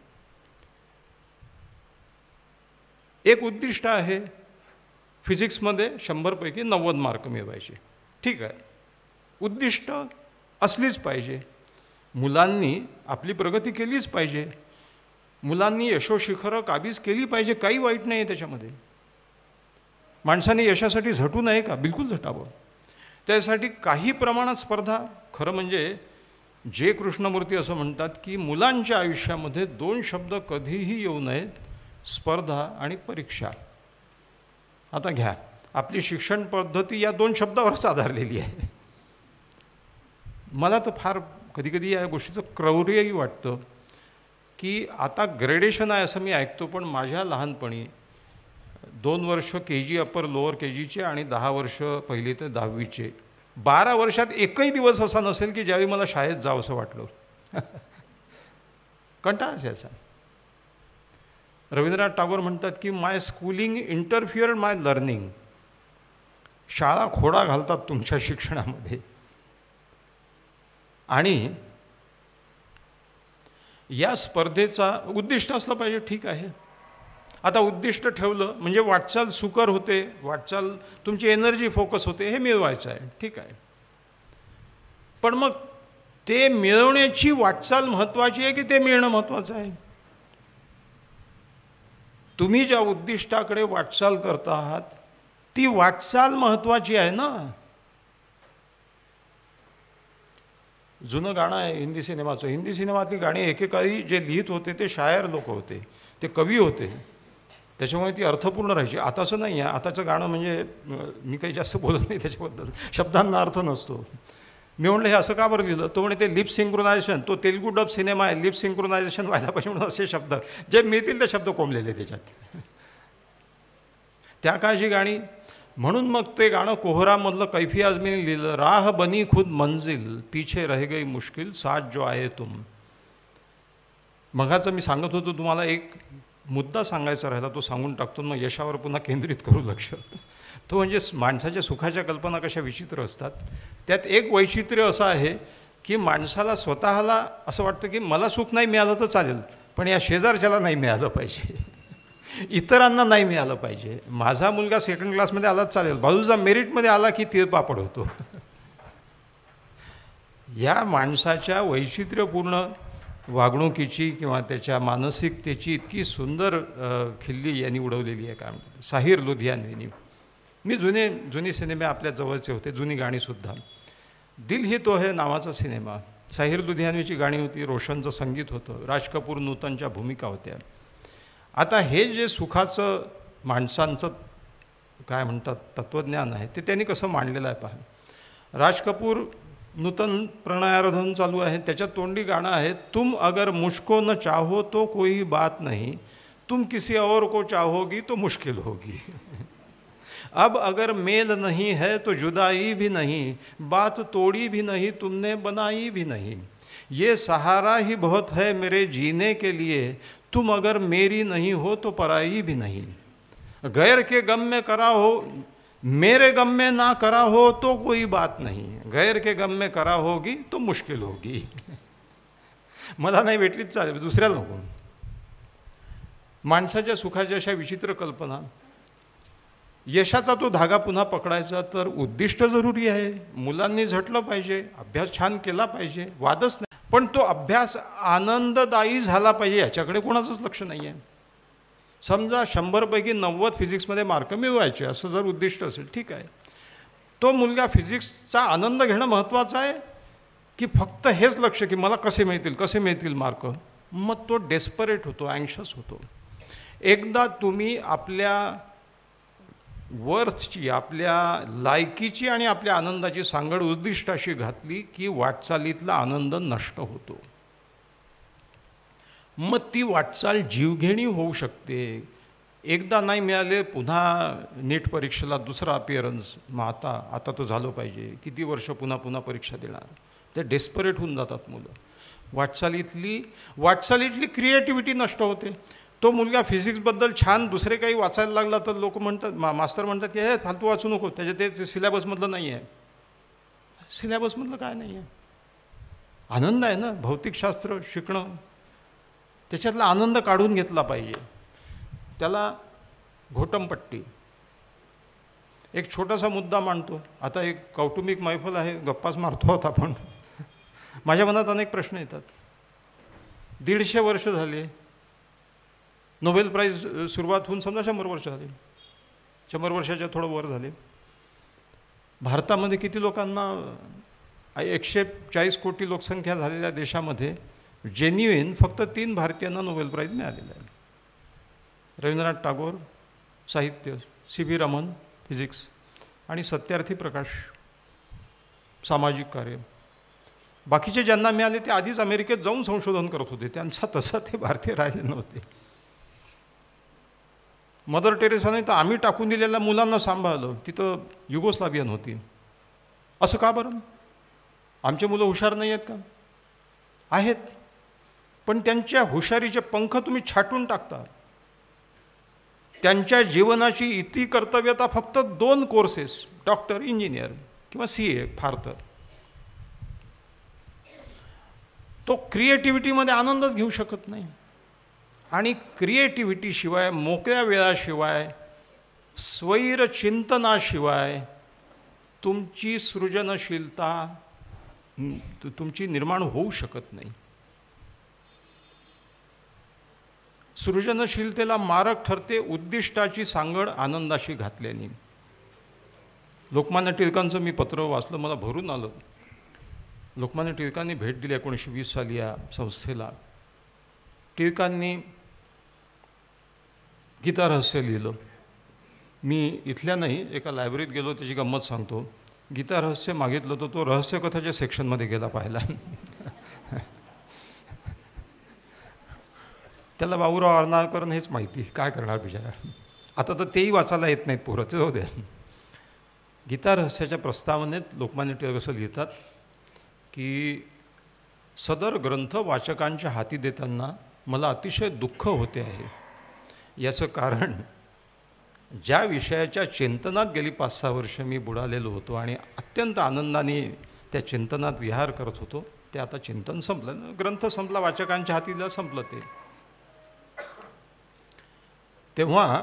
एक उद्दिष्ट आहे, फिजिक्समध्ये 100 पैकी 90 मार्क मिळवायचे, ठीक आहे, उद्दिष्ट असलीच पाहिजे. मुलांनी आपली प्रगती केलीच पाहिजे, मुलांनी यशोशिखरं काबीज केली पाहिजे, काही वाईट नाही आहे त्याच्यामध्ये. माणसाने यशासाठी झटू नये का? बिलकुल झटावं. त्यासाठी काही प्रमाणात स्पर्धा. खरं म्हणजे जे कृष्णमूर्ती असं म्हणतात की मुलांच्या आयुष्यामध्ये 2 शब्द कधीही येऊ नयेत, स्पर्धा आणि परीक्षा. आता घ्या, आपली शिक्षण पद्धती या 2 शब्दावरच आधारलेली आहे. मला तर फार कधीकधी या गोष्टीचं क्रौर्यही वाटतं की आता ग्रेडेशन आहे असं मी ऐकतो, पण माझ्या लहानपणी 2 वर्ष KG अप्पर लोअर KGचे आणि 10 वर्ष 1ली ते 10वीचे, 12 वर्षात एकही दिवस असा नसेल की ज्यावेळी मला शाळेत जावं असं वाटलं. कंटाळाच यायचा. रवींद्रनाथ टागोर म्हणतात की माय स्कूलिंग इंटरफिअर्ड माय लर्निंग. शाळा खोडा घालतात तुमच्या शिक्षणामध्ये. आणि या स्पर्धेचा उद्दिष्ट असलं पाहिजे, ठीक आहे. आता उद्दिष्ट ठेवलं म्हणजे वाटचाल सुकर होते, वाटचाल तुमची एनर्जी फोकस होते, हे मिळवायचं आहे, ठीक आहे. पण मग ते मिळवण्याची वाटचाल महत्त्वाची आहे की ते मिळणं महत्त्वाचं आहे? तुम्ही ज्या उद्दिष्टाकडे वाटचाल करता आहात ती वाटचाल महत्त्वाची आहे ना. जुनं गाणं आहे हिंदी सिनेमाचं. हिंदी सिनेमातली गाणी एकेकाळी जे लिहित होते ते शायर लोक होते, ते कवी होते, त्याच्यामुळे ती अर्थपूर्ण राहायची. आताचं नाही आहे. आताचं गाणं म्हणजे मी काही जास्त बोलत नाही त्याच्याबद्दल, शब्दांना अर्थ नसतो. मी म्हणलं हे असं का बरं लिहिलं? तो म्हणे ते लिप सिंक्रोनायझेशन, तो तेलुगू डब सिनेमा आहे, लिप सिंक्रोनायझेशन व्हायला पाहिजे म्हणून असे शब्द जे मिळतील ते शब्द कोंबलेले त्याच्यात. त्या काळची गाणी. म्हणून मग ते गाणं कोहरामधलं कैफी आजमीने लिहिलं, राह बनी खुद मंजिल पीछे रह गई मुश्किल साथ जो आये तुम. मगाचं मी सांगत होतो तुम्हाला, एक मुद्दा सांगायचा राहिला तो सांगून टाकतो, मग यशावर पुन्हा केंद्रित करू लक्ष. तो म्हणजे माणसाच्या सुखाच्या कल्पना कशा विचित्र असतात. त्यात एक वैचित्र्य असं आहे की माणसाला स्वतःला असं वाटतं की मला सुख नाही मिळालं तर चालेल, पण या शेजारच्याला नाही मिळालं पाहिजे, इतरांना नाही मिळालं पाहिजे. माझा मुलगा 2nd क्लासमध्ये आलाच चालेल, बाजूचा मेरिटमध्ये आला की तीळपापड होतो. या माणसाच्या वैचित्र्यपूर्ण वागणुकीची किंवा त्याच्या मानसिकतेची इतकी सुंदर खिल्ली यांनी उडवलेली आहे. काय म्हणतात साहिर लुधियानवीनी. मी जुनी सिनेमे आपल्या जवळचे होते, जुनी गाणीसुद्धा. दिल ही तो है नावाचा सिनेमा, साहिर लुधियानवीची गाणी होती, रोशनचं संगीत होतं, राज कपूर नूतनच्या भूमिका होत्या. आता हे जे सुखाचं माणसांचं काय म्हणतात तत्त्वज्ञान आहे ते त्यांनी कसं मांडलेलं आहे पहा. राज कपूर नूतन प्रणयाराधन चालू आहे, त्याच्यात तोंडी गाणं आहे, तुम अगर मुझको न चाहो तो कोई बात नहीं, तुम किसी और को चाहोगी तो मुश्किल होगी. अब अगर मेल नहीं है तो जुदाई भी नहीं, बात तोड़ी भी नहीं तुमने बनाई भी नहीं, ये सहारा ही बहुत है मेरे जीने के लिए, तुम अगर मेरी नहीं हो तो पराई भी नहीं, गैर के गम में करा हो मेरे गम में ना करा हो तो कोई बात नहीं, गैर के गम में करा होगी तो मुश्किल होगी. मला नाही भेटलीच चालेल, दुसऱ्याला नको. माणसाच्या सुखाच्या अशा विचित्र कल्पना. यशाचा तो धागा पुन्हा पकडायचा तर उद्दिष्ट जरुरी आहे. मुलांनी झटलं पाहिजे, अभ्यास छान केला पाहिजे, वादच नाही, पण तो अभ्यास आनंददायी झाला पाहिजे याच्याकडे कोणाचंच लक्ष नाही आहे. समजा 100 पैकी 90 फिजिक्समध्ये मार्क मिळवायचे असं जर उद्दिष्ट असेल, ठीक आहे. तो मुलगा फिजिक्सचा आनंद घेणं महत्त्वाचं आहे की फक्त हेच लक्ष की मला कसे मिळतील मार्क. मग तो डेस्परेट होतो, अँक्शस होतो. एकदा तुम्ही आपल्या वर्थची, आपल्या लायकीची आणि आपल्या आनंदाची सांगड उद्दिष्टाशी घातली की वाटचालीतला आनंद नष्ट होतो. मग ती वाटचाल जीवघेणी होऊ शकते. एकदा नाही मिळाले, पुन्हा नीट परीक्षेला दुसरा अपिअरन्स, मग आता तो झालं पाहिजे, किती वर्ष पुन्हा परीक्षा देणार. ते डेस्परेट होऊन जातात मुलं. वाटचालीतली क्रिएटिव्हिटी नष्ट होते. तो मुलगा फिजिक्सबद्दल छान दुसरे काही वाचायला लागला तर लोक म्हणतात, मास्तर म्हणतात की हे फालतू वाचू नको, ते सिलेबसमधलं नाही आहे. सिलेबसमधलं काय नाही आहे, आनंद आहे ना भौतिकशास्त्र शिकणं, त्याच्यातला आनंद काढून घेतला पाहिजे. त्याला घोटमपट्टी. एक छोटासा मुद्दा मांडतो. आता एक कौटुंबिक मैफल आहे, गप्पाच मारतो आहोत आपण. माझ्या मनात अनेक प्रश्न येतात. 150 वर्ष झाले नोबेल प्राईज सुरुवात होऊन, समजा 100 वर्ष झाले, 100 वर्षाच्या थोडं वर झाले. भारतामध्ये किती लोकांना, 140 कोटी लोकसंख्या झालेल्या देशामध्ये जेन्युइन फक्त 3 भारतीयांना नोबेल प्राईज मिळालेला आहे. रवींद्रनाथ टागोर साहित्य, सी.व्ही. रमन फिजिक्स आणि सत्यार्थी प्रकाश सामाजिक कार्य. बाकीचे ज्यांना मिळाले ते आधीच अमेरिकेत जाऊन संशोधन करत होते, त्यांचा तसं ते भारतीय राहिले नव्हते. मदर टेरेसाने तर आम्ही टाकून दिलेल्या मुलांना सांभाळलं, तिथं युगोस्लावियन होती. असं का बरं? आमचे मुलं हुशार नाही आहेत का? आहेत, पण त्यांच्या हुशारीचे पंख तुम्ही छाटून टाकता. त्यांच्या जीवनाची इती कर्तव्यता फक्त 2 कोर्सेस, डॉक्टर, इंजिनियर किंवा CA फार तर. तो क्रिएटिव्हिटीमध्ये आनंदच घेऊ शकत नाही. आणि क्रिएटिव्हिटीशिवाय, मोकळ्या वेळाशिवाय, स्वैर चिंतनाशिवाय तुमची सृजनशीलता तुमची निर्माण होऊ शकत नाही. सृजनशीलतेला मारक ठरते उद्दिष्टाची सांगड आनंदाशी घातल्याने. लोकमान्य टिळकांचं मी पत्र वाचलं, मला भरून आलं. लोकमान्य टिळकांनी भेट दिली 1920 साली या संस्थेला. टिळकांनी गीता रहस्य लिहिलं. मी इथल्या नाही, एका लायब्ररीत गेलो, त्याची गंमत सांगतो. गीता रहस्य मागितलं तर तो रहस्यकथाच्या सेक्शनमध्ये गेला पाहायला. त्याला बाबूराव अर्नाळकरन हेच माहिती, काय करणार बिचारा. आता तर तेही वाचायला येत नाहीत पोरं, ते जाऊ द्या. गीता रहस्याच्या प्रस्तावनेत लोकमान्य टिळक असं लिहितात की सदर ग्रंथ वाचकांच्या हाती देताना मला अतिशय दुःख होते आहे. याचं कारण ज्या विषयाच्या चिंतनात गेली 5-6 वर्ष मी बुडालेलो होतो आणि अत्यंत आनंदाने त्या चिंतनात विहार करत होतो, ते आता चिंतन संपलं, ग्रंथ संपला, वाचकांच्या हाती दिला, संपलं ते. तेव्हा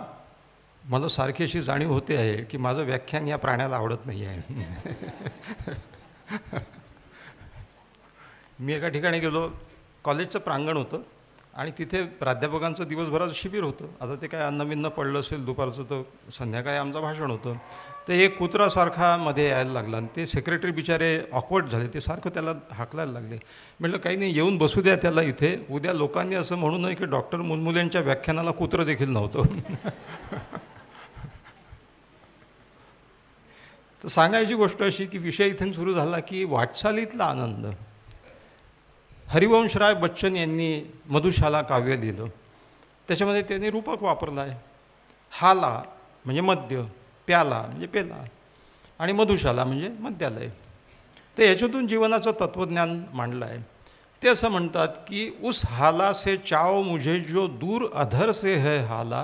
मला सारखी अशी जाणीव होते आहे की माझं व्याख्यान या प्राण्याला आवडत नाही आहे. मी एका ठिकाणी गेलो, कॉलेजचं प्रांगण होतं आणि तिथे प्राध्यापकांचं दिवसभराचं शिबिर होतं. आता ते काय अन्नबिन्न पडलं असेल दुपारचं, तर संध्याकाळी आमचं भाषण होतं. ते एक कुत्रासारखा मध्ये यायला लागला आणि ते सेक्रेटरी बिचारे ऑकवर्ड झाले, ते सारखं त्याला हाकलायला लागले. म्हटलं काही नाही, येऊन बसू द्या त्याला इथे, उद्या लोकांनी असं म्हणू नये की डॉक्टर मुलमुलेंच्या व्याख्यानाला कुत्रं देखील नव्हतं. तर सांगायची गोष्ट अशी की विषय इथून सुरू झाला की वाटचालीतला आनंद. हरिवंशराय बच्चन यांनी मधुशाला काव्य लिहिलं, त्याच्यामध्ये त्यांनी रूपक वापरलं आहे. हाला म्हणजे मद्य, प्याला म्हणजे पेला आणि मधुशाला म्हणजे मद्यालय. तर याच्यातून जीवनाचं तत्त्वज्ञान मांडलं आहे. ते असं म्हणतात की उस हाला से चाओ मुझे जो दूर अधर से है हाला,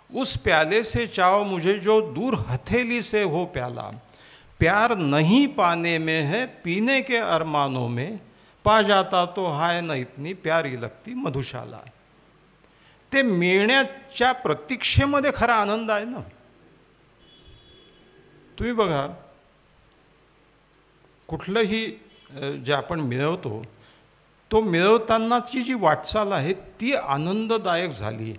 उस प्याले से चाओ मुझे जो दूर हथेली से हो प्याला, प्यार नहीं पाने में है पीने के अरमानों में, पा जाता तो हाय न इतनी प्यारी लगती मधुशाला. ते मिळण्याच्या प्रतीक्षेमध्ये खरा आनंद आहे ना. तुम्ही बघा, कुठलंही जे आपण मिळवतो, तो मिळवतानाची जी वाटचाल आहे ती आनंददायक झाली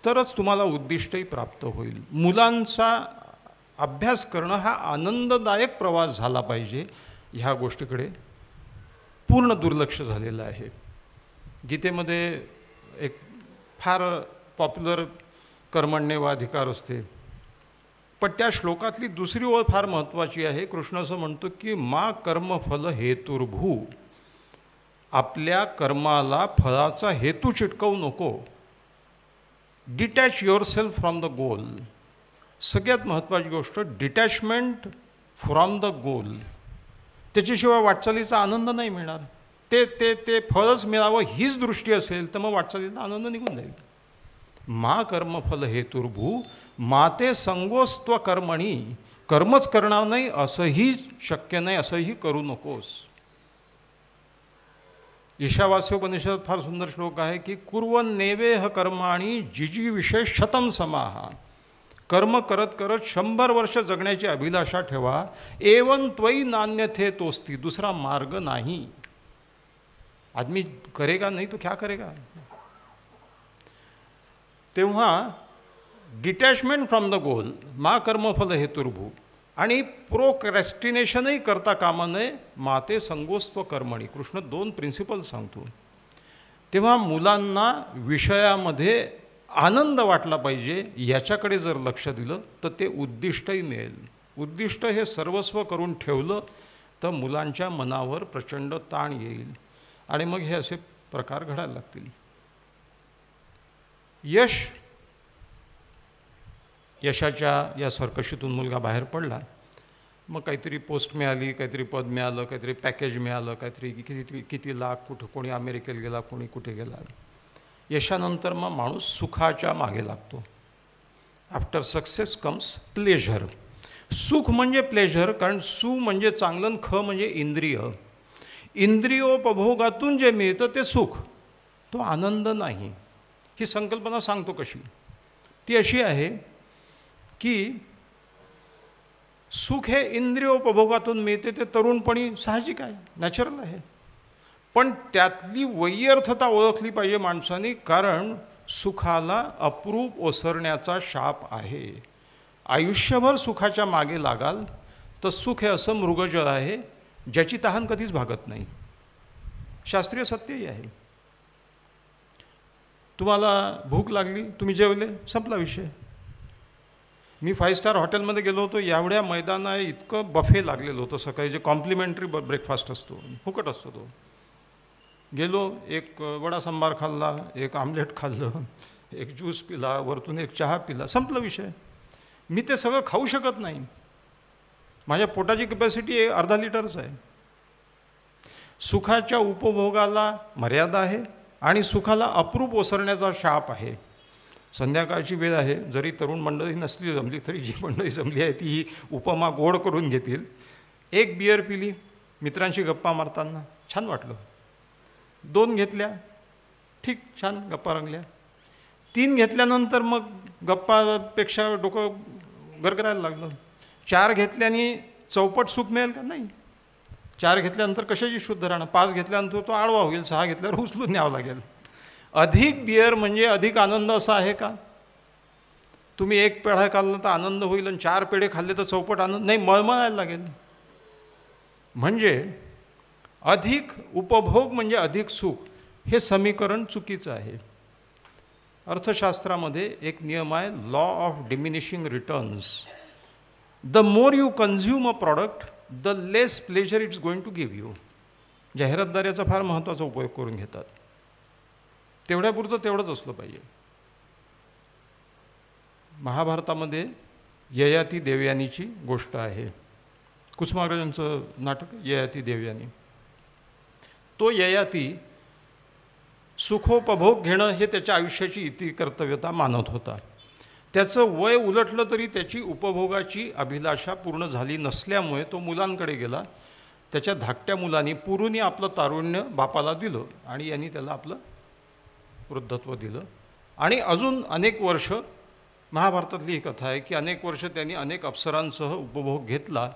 तरच तुम्हाला उद्दिष्टही प्राप्त होईल. मुलांचा अभ्यास करणं हा आनंददायक प्रवास झाला पाहिजे, ह्या गोष्टीकडे पूर्ण दुर्लक्ष झालेलं आहे. गीतेमध्ये एक फार पॉप्युलर कर्मण्येव अधिकार असते, पण त्या श्लोकातली दुसरी ओळ फार महत्त्वाची आहे. कृष्ण असं म्हणतो की मा कर्मफल हेतुर्भू, आपल्या कर्माला फळाचा हेतू चिटकवू नको. Detach your self from the goal. सगळ्यात महत्त्वाची गोष्ट डिटॅचमेंट फ्रॉम द गोल. त्याच्याशिवाय वाटचालीचा आनंद नाही मिळणार. ते फळच मिळावं हीच दृष्टी असेल तर मग वाटचालीचा आनंद निघून जाईल. मा कर्मफल हेतुर्भू माते संगोस्त्व कर्मणी, कर्मच करणार नाही असंही शक्य नाही, असंही करू नकोस. ईशावास्योपनिषद फार सुंदर श्लोक आहे की कुर्वन् नेवेह कर्माणि जिजी विशेष शतम समाहा. कर्म करत करत 100 वर्ष जगण्याची अभिलाषा ठेवा. एवं त्वयी नान्यथे तोस्ती, दुसरा मार्ग नाही. आदमी करेगा नहीं तो क्या करेगा. तेव्हा डिटॅचमेंट फ्रॉम द गोल, मा कर्मफल हेतुर्भू, आणि प्रोक्रॅस्टिनेशनही करता कामा नये. माते संगोस्त्व कर्मणी. कृष्ण 2 प्रिन्सिपल सांगतो. तेव्हा मुलांना विषयामध्ये आनंद वाटला पाहिजे याच्याकडे जर लक्ष दिलं तर ते उद्दिष्टही मिळेल. उद्दिष्ट हे सर्वस्व करून ठेवलं तर मुलांच्या मनावर प्रचंड ताण येईल आणि मग हे असे प्रकार घडायला लागतील. यशाच्या या सर्कशीतून मुलगा बाहेर पडला, मग काहीतरी पोस्ट मिळाली, काहीतरी पद मिळालं, काहीतरी पॅकेज मिळालं, काहीतरी किती लाख, कुठं कोणी अमेरिकेला गेला, कोणी कुठे गेला. यशानंतर मग माणूस सुखाच्या मागे लागतो. After success comes Pleasure. सुख म्हणजे प्लेझर, कारण सु म्हणजे चांगलं आणि ख म्हणजे इंद्रिय. इंद्रियोपभोगातून जे मिळतं ते सुख, तो आनंद नाही. ही संकल्पना सांगतो कशी. ती अशी आहे की सुख हे इंद्रियोपभोगातून मिळते, ते तरुणपणी साहजिक आहे, नॅचरल आहे. पण त्यातली वैयर्थता ओळखली पाहिजे माणसाने, कारण सुखाला अप्रूप ओसरण्याचा शाप आहे. आयुष्यभर सुखाच्या मागे लागाल तर सुख हे असं मृगजळ आहे ज्याची तहान कधीच भागत नाही. शास्त्रीय सत्यही आहे. तुम्हाला भूक लागली, तुम्ही जेवले, संपला विषय. मी 5 स्टार हॉटेलमध्ये गेलो होतो, एवढ्या मैदाना इतकं बफे लागलेलं होतं सकाळी, जे कॉम्प्लिमेंटरी ब्रेकफास्ट असतो, फुकट असतो तो. गेलो, एक वडा सांबार खाल्ला, एक आमलेट खाल्लं, एक ज्यूस पिला, वरतून एक चहा पिला, संपला विषय. मी ते सगळं खाऊ शकत नाही. माझ्या पोटाची कॅपॅसिटी अर्धा लिटरच आहे. सुखाच्या उपभोगाला मर्यादा आहे आणि सुखाला अप्रूप ओसरण्याचा शाप आहे. संध्याकाळची वेळ आहे, जरी तरुण मंडळी नसली जमली तरी जी मंडळी जमली आहे ती ही उपमा गोड करून घेतील. एक बियर पिली, मित्रांशी गप्पा मारताना छान वाटलं. 2 घेतल्या, ठीक, छान गप्पा रंगल्या. 3 घेतल्यानंतर मग गप्पापेक्षा डोकं गरगरायला लागलं. 4 घेतल्याने चौपट सुख मिळेल का? नाही. 4 घेतल्यानंतर कशाची शुद्ध राहणं. 5 घेतल्यानंतर तो आडवा होईल, 6 घेतल्यावर उचलून न्यावं लागेल. अधिक बियर म्हणजे अधिक आनंद असा आहे का? तुम्ही 1 पेढा खाल्ला तर आनंद होईल आणि 4 पेढे खाल्ले तर चौपट आनंद नाही, मळमळायला लागेल. म्हणजे अधिक उपभोग म्हणजे अधिक सुख, हे समीकरण चुकीचं आहे. अर्थशास्त्रामध्ये एक नियम आहे, law of diminishing returns. The more you consume a product the less pleasure it's going to give you. जाहिरातदाराचा फार महत्त्वाचा उपयोग करून घेतात. तेवढ्यापुरतं तेवढंच असलं पाहिजे. महाभारतामध्ये ययाती देवयानीची गोष्ट आहे. कुसुमाग्रजांचं नाटक ययाती देवयानी. तो ययाती सुखोपभोग घेणं हे त्याच्या आयुष्याची इति कर्तव्यता मानत होता. त्याचं वय उलटलं तरी त्याची उपभोगाची अभिलाषा पूर्ण झाली नसल्यामुळे तो मुलांकडे गेला. त्याच्या धाकट्या मुलांनी पुरूनी आपलं तारुण्य बापाला दिलं आणि यांनी त्याला आपलं वृद्धत्व दिलं. आणि अजून अनेक वर्ष, महाभारतातली ही कथा आहे की अनेक वर्ष त्यांनी अनेक अप्सरांसह उपभोग घेतला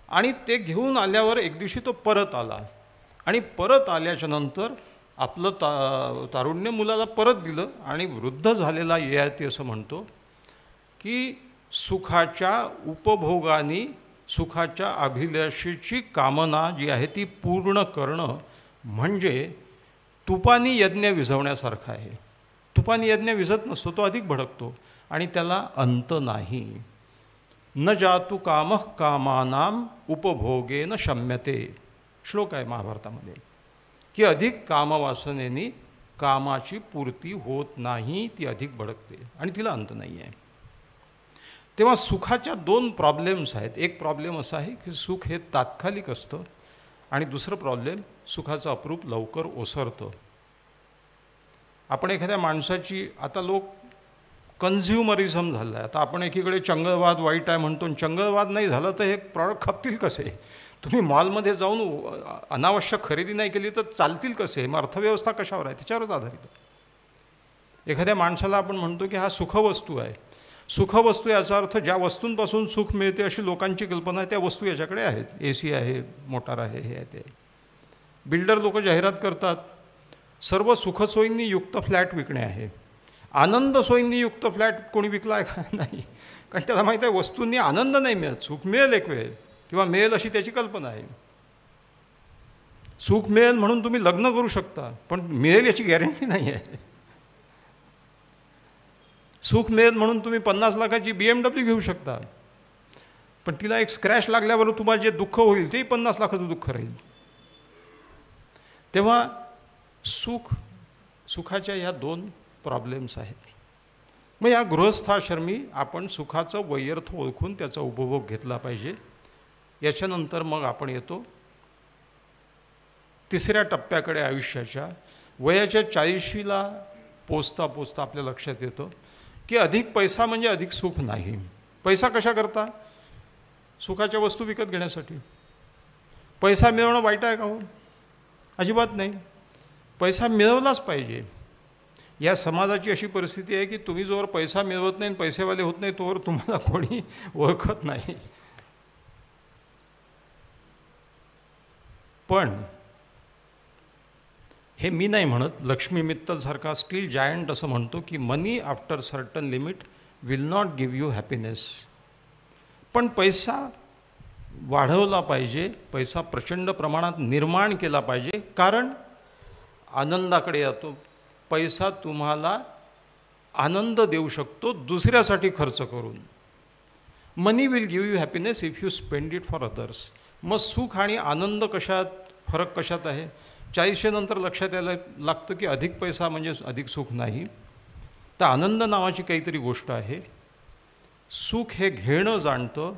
आणि ते घेऊन आल्यावर एक दिवशी तो परत आला आणि परत आल्याच्या नंतर आपलं तारुण्य मुलाला परत दिलं आणि वृद्ध झालेला ययाती असं म्हणतो की सुखाच्या उपभोगाने सुखाच्या अभिलाषेची कामना जी आहे ती पूर्ण करणं म्हणजे तुपानी यज्ञ विझवण्यासारखं आहे. तुपानी यज्ञ विझत नसतो, तो अधिक भडकतो आणि त्याला अंत नाही. न जातु कामः कामानाम उपभोगेन शम्यते, श्लोक आहे महाभारतामध्ये, की अधिक कामवासनेने कामाची पूर्ती होत नाही, ती अधिक भडकते आणि तिला अंत नाही आहे. तेव्हा सुखाच्या 2 प्रॉब्लेम्स आहेत. एक प्रॉब्लेम असा आहे की सुख हे तात्कालिक असतं आणि दुसरं प्रॉब्लेम, सुखाचं अप्रूप लवकर ओसरतं. आपण एखाद्या माणसाची, आता लोक कन्झ्युमरिझम झालं आहे. आता आपण एकीकडे चंगळवाद वाईट आहे म्हणतो, चंगळवाद नाही झाला तर हे प्रॉडक्ट खपतील कसे? तुम्ही मॉलमध्ये जाऊन अनावश्यक खरेदी नाही केली तर चालतील कसे? मग अर्थव्यवस्था कशावर आहे? त्याच्यावरच आधारित. एखाद्या माणसाला आपण म्हणतो की हा सुखवस्तू आहे. सुखवस्तू याचा अर्थ ज्या वस्तूंपासून सुख मिळते अशी लोकांची कल्पना आहे, त्या वस्तू याच्याकडे आहेत. AC आहे, मोटार आहे, हे आहे ते. बिल्डर लोक जाहिरात करतात, सर्व सुखसोयींनी युक्त फ्लॅट विकणे आहे. आनंद सोयींनी युक्त फ्लॅट कोणी विकला आहे का? नाही. कारण त्याला माहीत आहे वस्तूंनी आनंद नाही मिळत. सुख मिळेल एक वेळ किंवा मिळेल अशी त्याची कल्पना आहे. सुख मिळेल म्हणून तुम्ही लग्न करू शकता, पण मिळेल याची गॅरंटी नाही आहे. सुख मिळेल म्हणून तुम्ही 50 लाखाची BMW घेऊ शकता, पण तिला एक स्क्रॅच लागल्याबरोबर तुम्हाला जे दुःख होईल तेही 50 लाखाचं दुःख राहील. तेव्हा सुखाच्या या 2 प्रॉब्लेम्स आहेत. मग या गृहस्थाश्रमी आपण सुखाचं वैयर्थ ओळखून त्याचा उपभोग घेतला पाहिजे. याच्यानंतर मग आपण येतो तिसऱ्या टप्प्याकडे आयुष्याच्या. वयाच्या 40ला पोचता पोचता आपल्या लक्षात येतं की अधिक पैसा म्हणजे अधिक सुख नाही. पैसा कशा करता? सुखाच्या वस्तू विकत घेण्यासाठी. पैसा मिळवणं वाईट आहे का हो? अजिबात नाही. पैसा मिळवलाच पाहिजे. या समाजाची अशी परिस्थिती आहे की तुम्ही जोवर पैसा मिळवत नाही, पैसेवाले होत नाही, तोवर तुम्हाला कोणी ओळखत नाही. पण हे मी नाही म्हणत, लक्ष्मी मित्तलसारखा स्टील जायंट असं म्हणतो की money after certain limit will not give you happiness. पण पैसा वाढवला पाहिजे, पैसा प्रचंड प्रमाणात निर्माण केला पाहिजे, कारण आनंदाकडे येतो. पैसा तुम्हाला आनंद देऊ शकतो दुसऱ्यासाठी खर्च करून. Money will give you happiness if you spend it for others. मग सुख आणि आनंद कशात, फरक कशात आहे? 40 नंतर लक्षात यायला लागतं की अधिक पैसा म्हणजे अधिक सुख नाही, तर आनंद नावाची काहीतरी गोष्ट आहे. सुख हे घेणं जाणतं,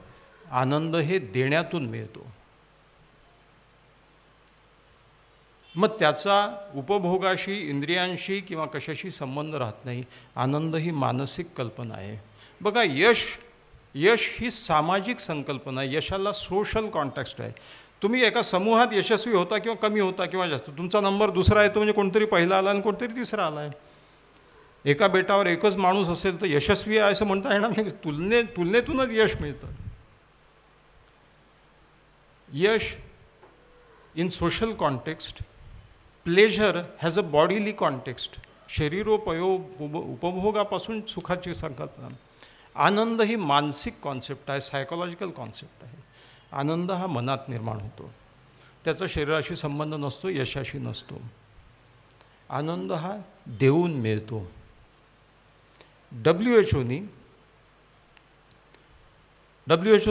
आनंद हे देण्यातून मिळतो. मग त्याचा उपभोगाशी, इंद्रियांशी किंवा कशाशी संबंध राहत नाही. आनंद ही मानसिक कल्पना आहे. बघा, यश ही सामाजिक संकल्पना आहे. यशाला सोशल कॉन्टेक्स्ट आहे. तुम्ही एका समूहात यशस्वी होता किंवा कमी होता किंवा जास्त, तुमचा नंबर दुसरा येतो म्हणजे कोणतरी पहिला आला आणि कोणतरी तिसरा आला आहे. एका बेटावर एकच माणूस असेल तर यशस्वी आहे असं म्हणता येणार नाही. तुलनेतूनच यश मिळतं. Yash in social context, pleasure has a bodily context. उपभोगापासून सुखाची संकल्पना. आनंद ही मानसिक कॉन्सेप्ट आहे, सायकोलॉजिकल कॉन्सेप्ट आहे. आनंद हा मनात निर्माण होतो, त्याचा शरीराशी संबंध नसतो, यशाशी नसतो. आनंद हा देऊन मिळतो. WHO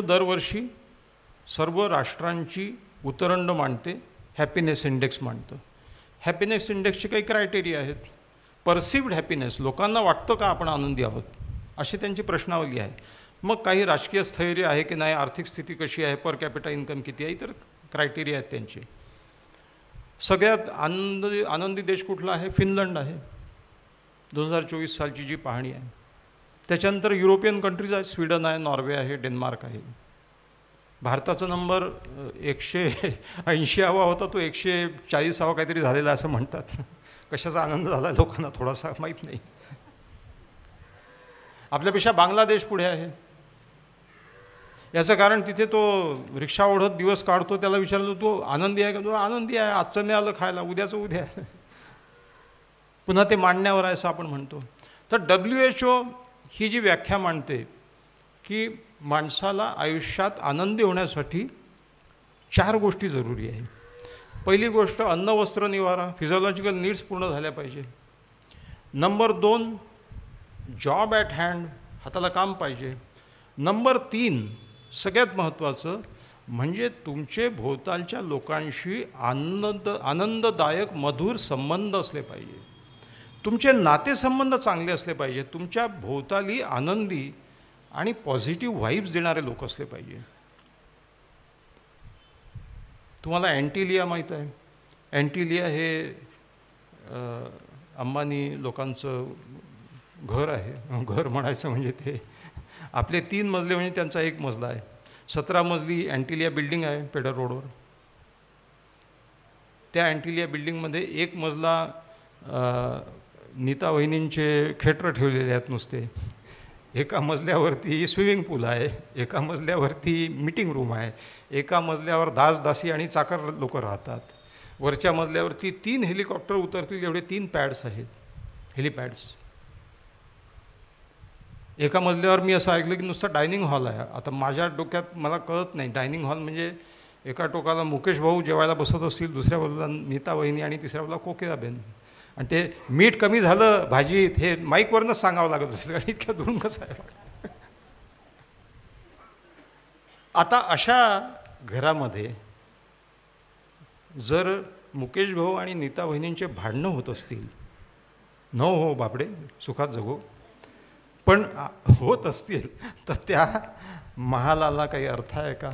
दरवर्षी सर्व राष्ट्रांची उतरंड मांडते, हॅपीनेस इंडेक्स मांडतं. हॅपीनेस इंडेक्सचे काही क्रायटेरिया आहेत. परसिव्ड हॅपीनेस, लोकांना वाटतं का आपण आनंदी आहोत, अशी त्यांची प्रश्नावली आहे. मग काही राजकीय स्थैर्य आहे की नाही, आर्थिक स्थिती कशी आहे, पर कॅपिटा इन्कम किती आहे, इतर क्रायटेरिया आहेत त्यांचे. सगळ्यात आनंदी देश कुठला आहे? फिनलंड आहे, 2024 सालची जी पाहणी आहे. त्याच्यानंतर युरोपियन कंट्रीज आहेत, स्वीडन आहे, नॉर्वे आहे, डेन्मार्क आहे. भारताचा नंबर 180 होता, तो 140 काहीतरी झालेला असं म्हणतात. कशाचा आनंद झाला लोकांना थोडासा माहीत नाही. आपल्यापेक्षा बांगलादेश पुढे आहे. याचं कारण तिथे तो रिक्षा ओढत दिवस काढतो, त्याला विचारलं तो आनंदी आहे का? तो आनंदी आहे, आजचं मिळालं खायला, उद्याचं उद्या. पुन्हा ते मांडण्यावर आहे असं आपण म्हणतो. तर WHO ही जी व्याख्या मांडते की माणसाला आयुष्यात आनंदी होण्यासाठी 4 गोष्टी जरुरी आहे. पहिली गोष्ट, अन्न वस्त्र निवारा, फिजिओलॉजिकल नीड्स पूर्ण झाल्या पाहिजे. नंबर 2, जॉब ॲट हँड, हाताला काम पाहिजे. नंबर 3, सगळ्यात महत्त्वाचं म्हणजे तुमचे भोवतालच्या लोकांशी आनंददायक मधुर संबंध असले पाहिजे. तुमचे नातेसंबंध चांगले असले पाहिजे. तुमच्या भोवताली आनंदी आणि पॉझिटिव्ह व्हाईब्स देणारे लोक असले पाहिजे. तुम्हाला अँटिलिया माहीत आहे? अँटिलिया हे अंबानी लोकांचं घर आहे. घर म्हणायचं म्हणजे ते आपले 3 मजले म्हणजे त्यांचा 1 मजला आहे. 17 मजली अँटिलिया बिल्डिंग आहे पेडर रोडवर. त्या अँटिलिया बिल्डिंगमध्ये 1 मजला नीता वहिनींचे खेटर ठेवलेले आहेत नुसते. एका मजल्यावरती स्विमिंग पूल आहे, एका मजल्यावरती मीटिंग रूम आहे, एका मजल्यावर दासी आणि चाकर लोक राहतात. वरच्या मजल्यावरती 3 हेलिकॉप्टर उतरतील एवढे 3 पॅड्स आहेत, हेलिपॅड्स. एका मजल्यावर मी असं ऐकलं की नुसतं डायनिंग हॉल आहे. आता माझ्या डोक्यात मला कळत नाही, डायनिंग हॉल म्हणजे एका टोकाला मुकेश भाऊ जेवायला बसत असतील, दुसऱ्या बाजूला नीता वहिनी आणि तिसऱ्या बाजूला कोकिलाबेन. आणि ते मीठ कमी झालं भाजीत हे माईकवरनंच सांगावं लागत असेल, कारण इतक्या दुरून कसं आहे. आता अशा घरामध्ये जर मुकेश भाऊ आणि नीता बहिणींचे भांडणं होत असतील, न हो बापडे, सुखात जगो, पण होत असतील तर त्या महालाला काही अर्थ आहे का?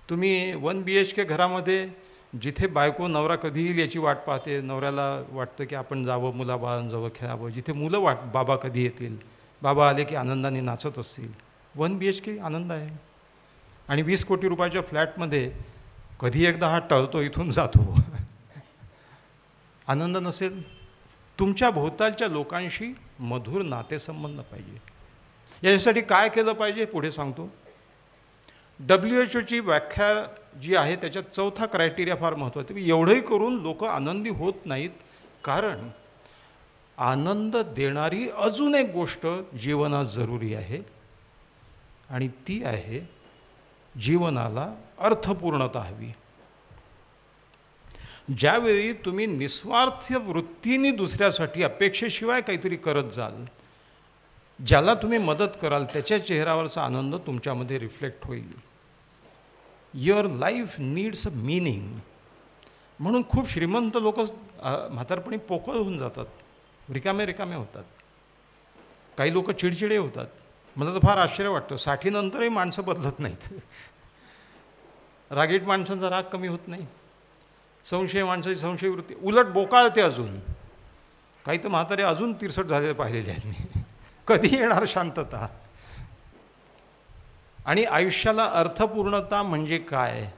तुम्ही 1 BHK घरामध्ये जिथे बायको नवरा कधी येईल याची वाट पाहते, नवऱ्याला वाटतं की आपण जावं, मुलाबाळांजवळ खेळावं, जिथे मुलं बाबा कधी येतील, बाबा आले की आनंदाने नाचत असतील, 1 BHK आनंद आहे. आणि 20 कोटी रुपयाच्या फ्लॅटमध्ये कधी एकदा हा टळतो, इथून जातो, आनंद नसेल. तुमच्या भोवतालच्या लोकांशी मधुर नातेसंबंध पाहिजे. याच्यासाठी काय केलं पाहिजे पुढे सांगतो. WHOची व्याख्या जी आहे त्याच्यात 4था क्रायटेरिया फार महत्त्वाचा. एवढंही करून लोक आनंदी होत नाहीत, कारण आनंद देणारी अजून एक गोष्ट जीवनात जरुरी आहे, आणि ती आहे जीवनाला अर्थपूर्णता हवी. ज्यावेळी तुम्ही निस्वार्थ वृत्तीने दुसऱ्यासाठी अपेक्षेशिवाय काहीतरी करत जाल, ज्याला तुम्ही मदत कराल त्याच्या चेहऱ्यावरचा आनंद तुमच्यामध्ये रिफ्लेक्ट होईल. Your life needs a meaning. म्हणून खूप श्रीमंत लोक म्हातारपणी पोकळ होऊन जातात, रिकामे होतात. काही लोक चिडचिडे होतात. मला तर फार आश्चर्य वाटतं, 60 नंतरही माणसं बदलत नाहीत. रागीट माणसांचा राग कमी होत नाही, संशय माणसाची संशय वृत्ती उलट बोकाळते अजून. काही तर म्हातारे अजून 63 झालेले पाहिलेले आहेत मी. कधी येणार शांतता? आणि आयुष्याला अर्थपूर्णता म्हणजे काय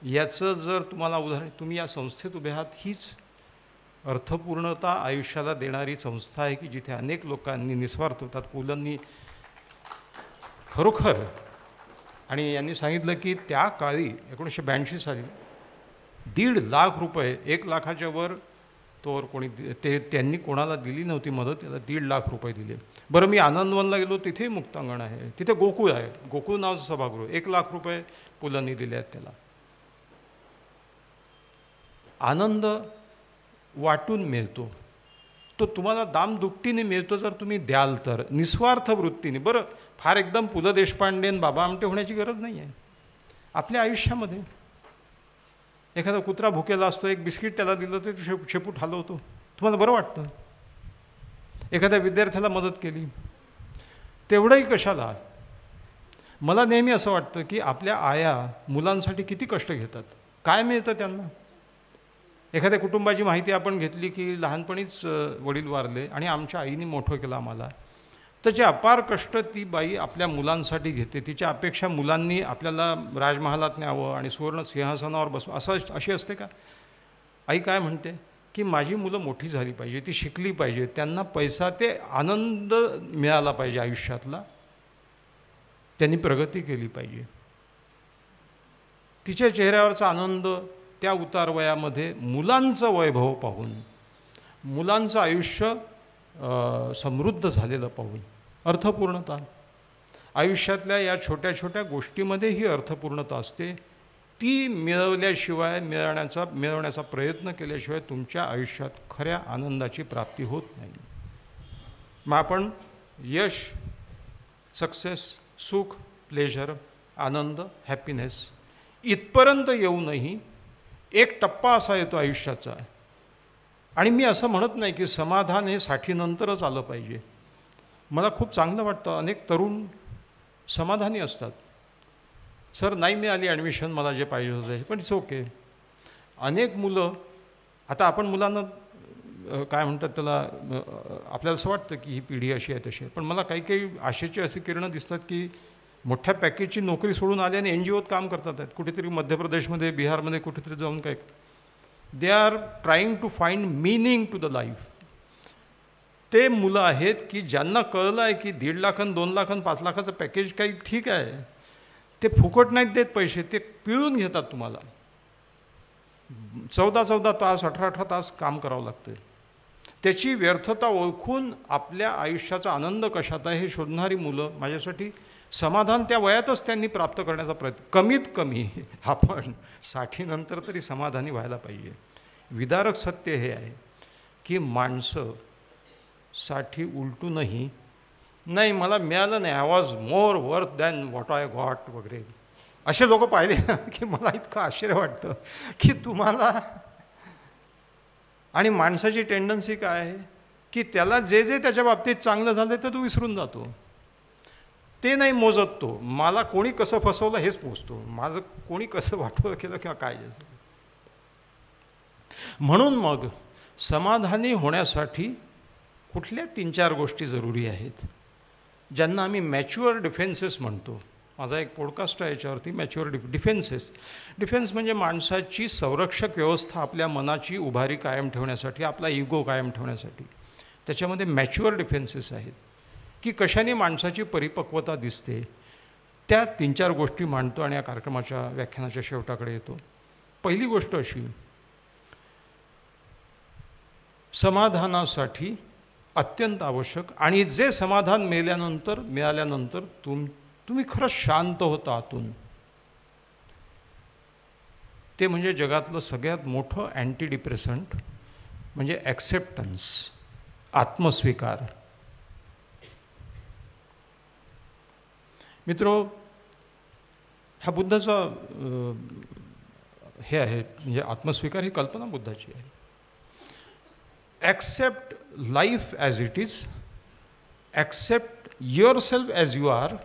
याचं जर तुम्हाला उदाहरण, तुम्ही या संस्थेत उभे आहात, हीच अर्थपूर्णता आयुष्याला देणारी संस्था आहे की जिथे अनेक लोकांनी निस्वार्थ होतात. पुलंनी खरोखर, आणि यांनी सांगितलं की त्या काळी 1982 साली 1.5 लाख रुपये, 1 लाखाच्या वर तोवर कोणी त्यांनी कोणाला दिली नव्हती मदत, त्याला 1.5 लाख रुपये दिले. बरं, मी आनंदवनला गेलो, तिथे मुक्तांगण आहे, तिथे गोकुळ आहे, गोकुळ नावाचं सभागृह, 1 लाख रुपये पुलांनी दिले आहेत त्याला. आनंद वाटून मिळतो, तो तुम्हाला दामदुपटीने मिळतो जर तुम्ही द्याल तर, निस्वार्थ वृत्तीने. बरं, फार एकदम पु ल देशपांडे बाबा आमटे होण्याची गरज नाही आहे. आपल्या आयुष्यामध्ये एखादा कुत्रा भुकेला असतो, एक बिस्किट त्याला दिलं तर शेपूट हलवतो, तुम्हाला बरं वाटतं. एखाद्या विद्यार्थ्याला मदत केली, तेवढंही कशाला. मला नेहमी असं वाटतं की आपल्या आया मुलांसाठी किती कष्ट घेतात, काय मिळतं त्यांना. एखाद्या कुटुंबाची माहिती आपण घेतली की लहानपणीच वडील वारले आणि आमच्या आईने मोठं केलं आम्हाला, तर जे अपार कष्ट ती बाई आपल्या मुलांसाठी घेते, तिच्या अपेक्षा मुलांनी आपल्याला राजमहालात न्यावं आणि सुवर्ण सिंहासनावर बसवं अशी असते का? आई काय म्हणते की माझी मुलं मोठी झाली पाहिजे, ती शिकली पाहिजे, त्यांना पैसा ते आनंद मिळाला पाहिजे आयुष्यातला, त्यांनी प्रगती केली पाहिजे. तिच्या चेहऱ्यावरचा आनंद त्या उतारवयामध्ये मुलांचं वैभव पाहून, मुलांचं आयुष्य समृद्ध झालेलं पाहून, अर्थपूर्णता. आयुष्यातल्या या छोट्या छोट्या गोष्टीमध्ये ही अर्थपूर्णता असते. ती मिळवल्याशिवाय, मिळवण्याचा प्रयत्न केल्याशिवाय तुमच्या आयुष्यात खऱ्या आनंदाची प्राप्ती होत नाही. मग आपण यश, सक्सेस, सुख, प्लेजर, आनंद, हॅपीनेस इथपर्यंत येऊनही एक टप्पा असा येतो आयुष्याचा. आणि मी असं म्हणत नाही की समाधान हे 60 नंतरच आलं पाहिजे. मला खूप चांगलं वाटतं, अनेक तरुण समाधानी असतात. सर नाही मिळाली ॲडमिशन मला जे पाहिजे होतं, पण इट्स ओके. अनेक मुलं, आता आपण मुलांना काय म्हणतात त्याला, आपल्याला असं वाटतं की ही पिढी अशी आहे तशी आहे, पण मला काही काही आशेची अशी किरणं दिसतात की मोठ्या पॅकेजची नोकरी सोडून आले आणि NGOत काम करतात आहेत, कुठेतरी मध्य प्रदेशमध्ये, बिहारमध्ये कुठेतरी जाऊन काय. They are trying to find meaning to the life. ते मुलं आहेत की ज्यांना कळलं आहे की 1.5 लाख, 2 लाख, 5 लाखाचं पॅकेज काही ठीक आहे, ते फुकट नाहीत देत पैसे, ते पिळून घेतात. तुम्हाला 14-14 तास, 18-18 तास काम करावं लागतं. त्याची व्यर्थता ओळखून आपल्या आयुष्याचा आनंद कशात आहे हे शोधणारी मुलं, माझ्यासाठी समाधान त्या वयातच त्यांनी प्राप्त करण्याचा प्रयत्न, कमीत कमी आपण 60 नंतर तरी समाधानी व्हायला पाहिजे. विदारक सत्य हे आहे की माणसासाठी उलटूनही नाही मला मिळालं नाही, I was more worth than what I got वगैरे, असे लोक पाहिले ना की मला इतकं आश्चर्य वाटतं की तुम्हाला. आणि माणसाची टेंडन्सी काय आहे की त्याला जे जे त्याच्या बाबतीत चांगलं झालं ते तो विसरून जातो, ते नाही मोजत तो. मला कोणी कसं फसवलं हेच मोजतो, माझं कोणी कसं वाटवं केलं किंवा काय झालं. म्हणून मग समाधानी होण्यासाठी कुठल्या 3-4 गोष्टी जरुरी आहेत, ज्यांना आम्ही मॅच्युअर डिफेन्सेस म्हणतो. माझा एक पॉडकास्ट आहे याच्यावरती, मॅच्युअर डिफेन्सेस. डिफेन्स म्हणजे माणसाची संरक्षक व्यवस्था आपल्या मनाची उभारी कायम ठेवण्यासाठी, आपला इगो कायम ठेवण्यासाठी. त्याच्यामध्ये मॅच्युअर डिफेन्सेस आहेत की कशाने माणसाची परिपक्वता दिसते. त्या 3-4 गोष्टी मांडतो आणि या कार्यक्रमाच्या व्याख्यानाच्या शेवटाकडे येतो. पहिली गोष्ट अशी, समाधानासाठी अत्यंत आवश्यक आणि जे समाधान मिळाल्यानंतर तुम्ही खरंच शांत होता आतून, ते म्हणजे जगातलं सगळ्यात मोठं अँटी डिप्रेसंट म्हणजे ॲक्सेप्टन्स, आत्मस्वीकार. मित्रो, हा बुद्धाचा हे आहे, म्हणजे आत्मस्वीकार ही कल्पना बुद्धाची आहे. Accept life as it is, accept yourself as you are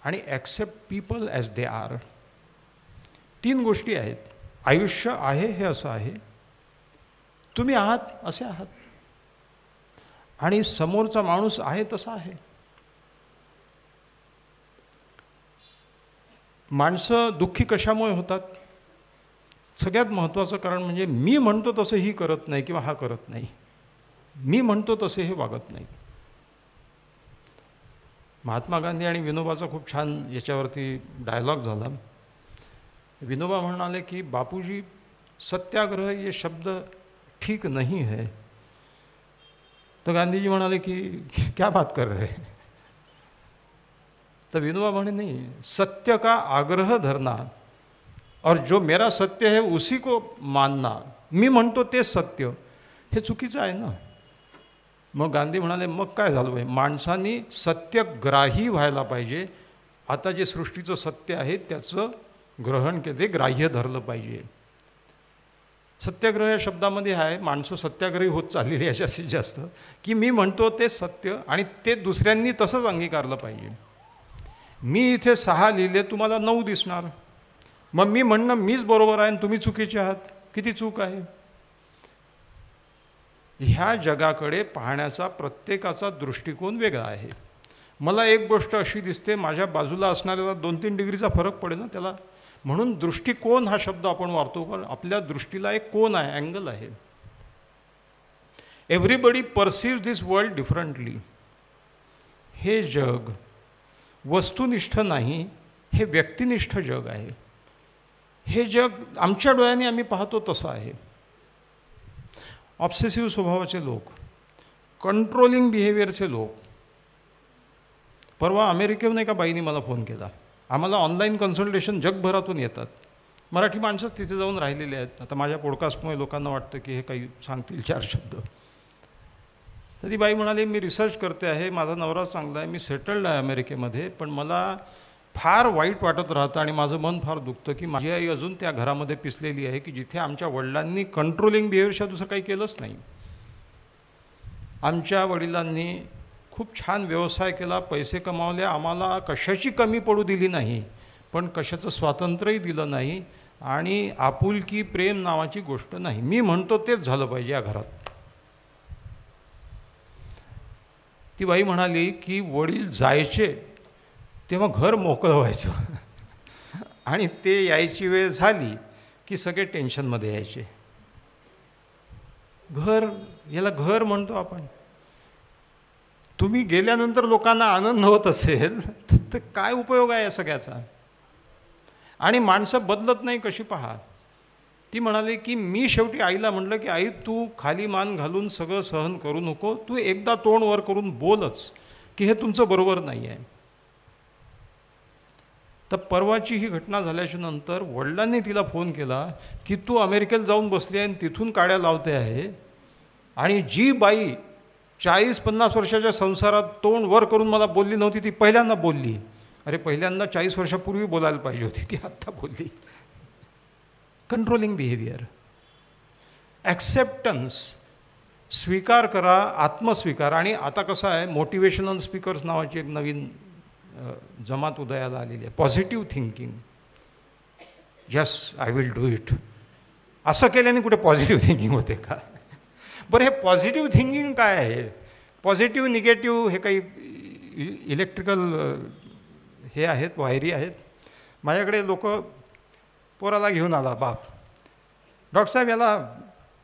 आणि accept people as they are. 3 गोष्टी आहेत. आयुष्य आहे हे असं आहे, तुम्ही आहात असे आहात, आणि समोरचा माणूस आहे तसा आहे. माणसं दुःखी कशामुळे होतात? सगळ्यात महत्त्वाचं कारण म्हणजे मी म्हणतो तसं ही करत नाही किंवा हा करत नाही, मी म्हणतो तसे हे वागत नाही. महात्मा गांधी आणि विनोबाचा खूप छान याच्यावरती डायलॉग झाला. विनोबा म्हणाले की बापूजी, सत्याग्रह ये शब्द ठीक नहीं है. तर गांधीजी म्हणाले की क्या बात कर रहे. तर विनोबा म्हणे नाही, सत्य का आग्रह धरना और जो मेरा सत्य है उसी को मानना, मी म्हणतो ते सत्य, हे चुकीचं आहे ना. मग गांधी म्हणाले मग काय झालं आहे, माणसांनी सत्यग्राही व्हायला पाहिजे. आता जे सृष्टीचं सत्य आहे त्याचं ग्रहण केले, ग्राह्य धरलं पाहिजे. सत्याग्रह या शब्दामध्ये आहे, माणसं सत्याग्रही होत चाललेली आहे जास्तीत जास्त, की मी म्हणतो ते सत्य आणि ते दुसऱ्यांनी तसंच अंगीकारलं पाहिजे. मी इथे 6 लिहिले, तुम्हाला 9 दिसणार, मग मी म्हणणं मीच बरोबर आहे आणि तुम्ही चुकीचे आहात, किती चूक आहे. ह्या जगाकडे पाहण्याचा प्रत्येकाचा दृष्टिकोन वेगळा आहे. मला एक गोष्ट अशी दिसते, माझ्या बाजूला असणाऱ्याला 2-3 डिग्रीचा फरक पडेल ना त्याला. म्हणून दृष्टिकोन हा शब्द आपण वापरतो, पण आपल्या दृष्टीला एक कोन आहे, अँगल आहे. एव्हरीबडी परसिव्ह दिस वर्ल्ड डिफरंटली. हे जग वस्तुनिष्ठ नाही, हे व्यक्तिनिष्ठ जग आहे. हे जग आमच्या डोळ्यांनी आम्ही पाहतो तसं आहे. ऑब्सेसिव्ह स्वभावाचे लोक, कंट्रोलिंग बिहेवियरचे लोक. परवा अमेरिकेहून एका बाईने मला फोन केला. आम्हाला ऑनलाईन कन्सल्टेशन जगभरातून येतात, मराठी माणसंच तिथे जाऊन राहिलेले आहेत. आता माझ्या पॉडकास्टमुळे लोकांना वाटतं की हे काही सांगतील 4 शब्द. तर ती बाई म्हणाली, मी रिसर्च करते आहे, माझा नवरा चांगला आहे, मी सेटल्ड आहे अमेरिकेमध्ये, पण मला फार वाईट वाटत राहतं आणि माझं मन फार दुखतं की माझी आई अजून त्या घरामध्ये पिसलेली आहे की जिथे आमच्या वडिलांनी कंट्रोलिंग बिहेवियरशिवाय दुसरं काही केलंच नाही. आमच्या वडिलांनी खूप छान व्यवसाय केला, पैसे कमावले, आम्हाला कशाची कमी पडू दिली नाही, पण कशाचं स्वातंत्र्यही दिलं नाही आणि आपुलकी प्रेम नावाची गोष्ट नाही. मी म्हणतो तेच झालं पाहिजे या घरात. ती बाई म्हणाली की वडील जायचे तेव्हा घर मोकळं व्हायचं आणि ते यायची वेळ झाली की सगळे टेन्शनमध्ये यायचे. घर, याला घर म्हणतो आपण. तुम्ही गेल्यानंतर लोकांना आनंद होत असेल तर काय उपयोग आहे या सगळ्याचा. आणि माणसं बदलत नाही कशी पहा. ती म्हणाली की मी शेवटी आईला म्हटलं की आई, तू खाली मान घालून सगळं सहन करू नको, तू एकदा तोंड वर करून बोलच की हे तुमचं बरोबर नाही आहे. तर परवाची ही घटना झाल्याच्या नंतर वडिलांनी तिला फोन केला की तू अमेरिकेला जाऊन बसली आहे आणि तिथून काड्या लावते आहे, आणि जी बाई 40-50 वर्षाच्या संसारात तोंड वर करून मला बोलली नव्हती ती पहिल्यांदा बोलली. अरे पहिल्यांदा 40 वर्षापूर्वी बोलायला पाहिजे होती, ती आत्ता बोलली. Controlling behaviour. ॲक्सेप्टन्स, स्वीकार करा, आत्मस्वीकार. आणि आता कसं आहे, मोटिवेशनल स्पीकर्स नावाची एक नवीन जमात उदयाला आलेली आहे. Positive thinking. Yes, I will do it. असं केल्याने कुठे पॉझिटिव्ह थिंकिंग होते का? बरं, हे पॉझिटिव्ह थिंकिंग काय आहे? पॉझिटिव्ह निगेटिव्ह हे काही इलेक्ट्रिकल हे आहेत, वायरी आहेत. माझ्याकडे लोक पोराला घेऊन आला बाप, डॉक्टर साहेब याला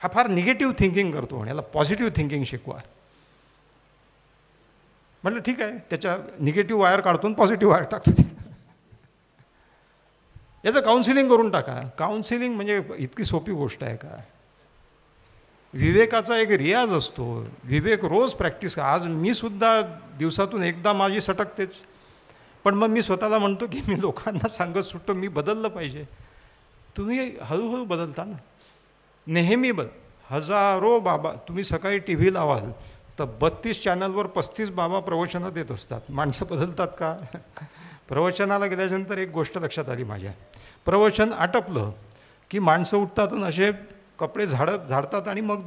हा फार निगेटिव्ह थिंकिंग करतो आणि याला पॉझिटिव्ह थिंकिंग शिकवा. म्हटलं ठीक आहे, त्याच्या निगेटिव्ह वायर काढतो पॉझिटिव्ह वायर टाकतो. याचं काउन्सिलिंग करून टाका. काउन्सिलिंग म्हणजे इतकी सोपी गोष्ट आहे का? विवेकाचा एक रियाज असतो. विवेक रोज प्रॅक्टिस. आज मी सुद्धा दिवसातून एकदा माझी सटकतेच, पण मग मी स्वतःला म्हणतो की मी लोकांना सांगत सुटतो मी बदललं पाहिजे. तुम्ही हळूहळू बदलता ना. नेहमी हजारो बाबा, तुम्ही सकाळी टी व्ही लावाल तर 32 चॅनलवर 35 बाबा प्रवचनं देत असतात. माणसं बदलतात का? प्रवचनाला गेल्यानंतर एक गोष्ट लक्षात आली माझ्या. प्रवचन आटपलं की माणसं उठतात आणि असे कपडे झाडतात आणि मग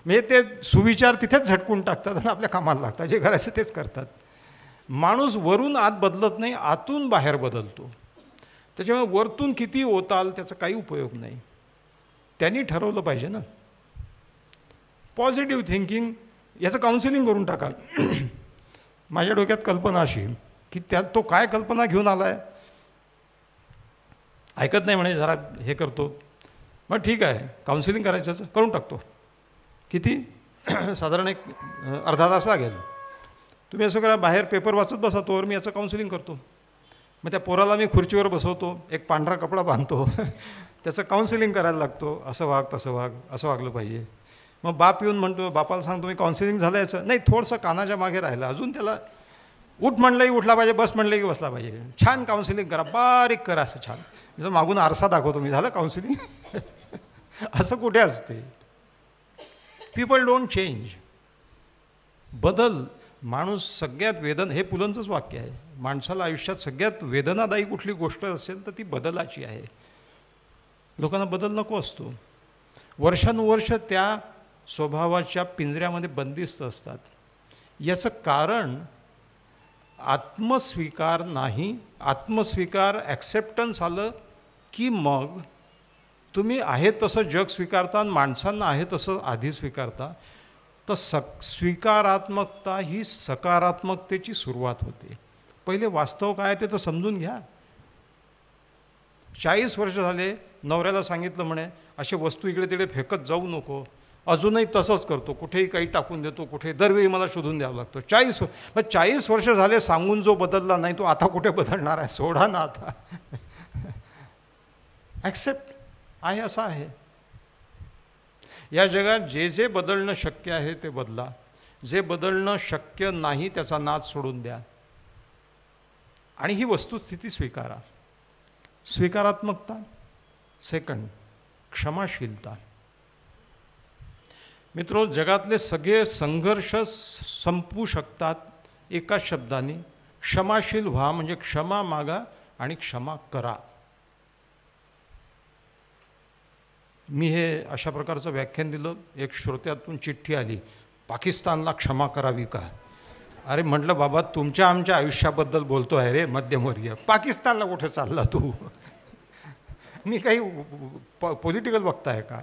म्हणजे ते सुविचार तिथेच झटकून टाकतात आणि आपल्या कामाला लागतात. जे करायचं तेच करतात. माणूस वरून आत बदलत नाही, आतून बाहेर बदलतो. त्याच्यामुळे वरतून किती ओताल त्याचा काही उपयोग नाही. त्यांनी ठरवलं पाहिजे ना. पॉझिटिव्ह थिंकिंग याचं काउन्सिलिंग करून टाका. माझ्या डोक्यात कल्पना अशी की त्यात तो काय कल्पना घेऊन आला आहे, ऐकत नाही म्हणे, जरा हे करतो. मग ठीक आहे, काउन्सिलिंग करायचं करून टाकतो. किती? साधारण एक अर्धा तास लागेल. तुम्ही असं करा, बाहेर पेपर वाचत बसा, तोवर मी याचं काउन्सिलिंग करतो. मग त्या पोराला मी खुर्चीवर बसवतो, एक पांढरा कपडा बांधतो, त्याचं काउन्सिलिंग करायला लागतो. असं वाग, तसं वाग, असं वागलं पाहिजे. मग बाप येऊन म्हणतो, बापाला सांगतो मी काउन्सिलिंग झालं याचं. नाही, थोडंसं कानाच्या मागे राहिलं, अजून त्याला उठ म्हणलंही उठला पाहिजे, बस म्हणलं की बसला पाहिजे. छान काउन्सिलिंग करा, बारीक करा, असं छान. म्हणजे मागून आरसा दाखवतो मी, झालं काउन्सिलिंग. असं कुठे असते? People don't change. बदल. माणूस सगळ्यात हे पुलंचंच वाक्य आहे. माणसाला आयुष्यात सगळ्यात वेदनादायी कुठली गोष्ट असेल तर ती बदलाची आहे. लोकांना बदल नको असतो. वर्षानुवर्ष त्या स्वभावाच्या पिंजऱ्यामध्ये बंदिस्त असतात. याचं कारण आत्मस्वीकार नाही. आत्मस्वीकार, ॲक्सेप्टन्स आलं की मग तुम्ही आहे तसं जग स्वीकारता आणि माणसांना आहे तसं आधी स्वीकारता. तर स्वीकारात्मकता ही सकारात्मकतेची सुरुवात होते. पहिले वास्तव काय ते तर समजून घ्या. 40 वर्ष झाले नवऱ्याला सांगितलं म्हणे असे वस्तू इकडे तिकडे फेकत जाऊ नको, अजूनही तसंच करतो, कुठेही काही टाकून देतो, कुठे दरवेळी मला शोधून द्यावं लागतं. 40 वर्ष झाले सांगून जो बदलला नाही तो आता कुठे बदलणार आहे? सोडा ना आता. ॲक्सेप्ट आहे असं आहे. या जगात जे जे बदलणं शक्य आहे ते बदला. जे बदलणं शक्य नाही त्याचा नाद सोडून द्या आणि ही वस्तुस्थिती स्वीकारा. स्वीकारात्मकता. सेकंड, क्षमाशीलता. मित्रो, जगातले सगळे संघर्ष संपू शकतात एका शब्दाने, क्षमाशील व्हा. म्हणजे क्षमा मागा आणि क्षमा करा. मी हे अशा प्रकारचं व्याख्यान दिलं. एक श्रोत्यातून चिठ्ठी आली, पाकिस्तानला क्षमा करावी का? अरे म्हटलं बाबा, तुमच्या आमच्या आयुष्याबद्दल बोलतो आहे रे मध्यमवर्गीय. पाकिस्तानला कुठे चालला तू? मी काही पॉलिटिकल वक्ता आहे का?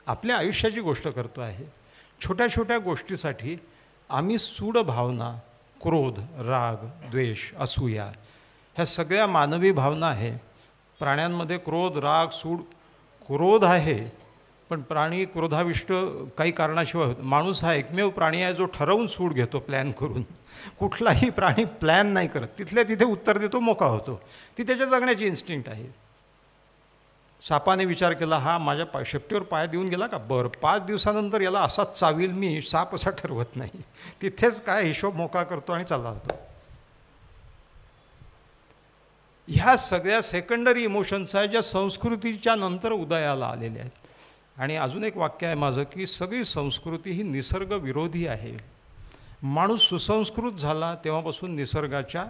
आपल्या आयुष्याची गोष्ट करतो आहे. छोट्या छोट्या गोष्टीसाठी आम्ही सूड भावना, क्रोध, राग, द्वेष, असूया ह्या सगळ्या मानवी भावना आहे. प्राण्यांमध्ये क्रोध, राग, सूड, क्रोध आहे पण प्राणी क्रोधाविष्ट काही कारणाशिवाय होतं. माणूस हा एकमेव प्राणी आहे जो ठरवून सूड घेतो प्लॅन करून. कुठलाही प्राणी प्लॅन नाही करत, तिथल्या तिथे उत्तर देतो, मोका होतो. ती त्याच्या जगण्याची इन्स्टिंक्ट आहे. सापाने विचार केला, हा माझ्या शेपटीवर पाय देऊन गेला का? बरं, 5 दिवसानंतर याला असाच चावील मी. साप असा ठरवत नाही, तिथेच काय हिशोब मोका करतो आणि चालला जातो. ह्या सगळ्या सेकंडरी इमोशन्स आहेत ज्या संस्कृतीच्या नंतर उदयाला आलेल्या आहेत. आणि अजून एक वाक्य आहे माझं की सगळी संस्कृती ही निसर्गविरोधी आहे. माणूस सुसंस्कृत झाला तेव्हापासून निसर्गाच्या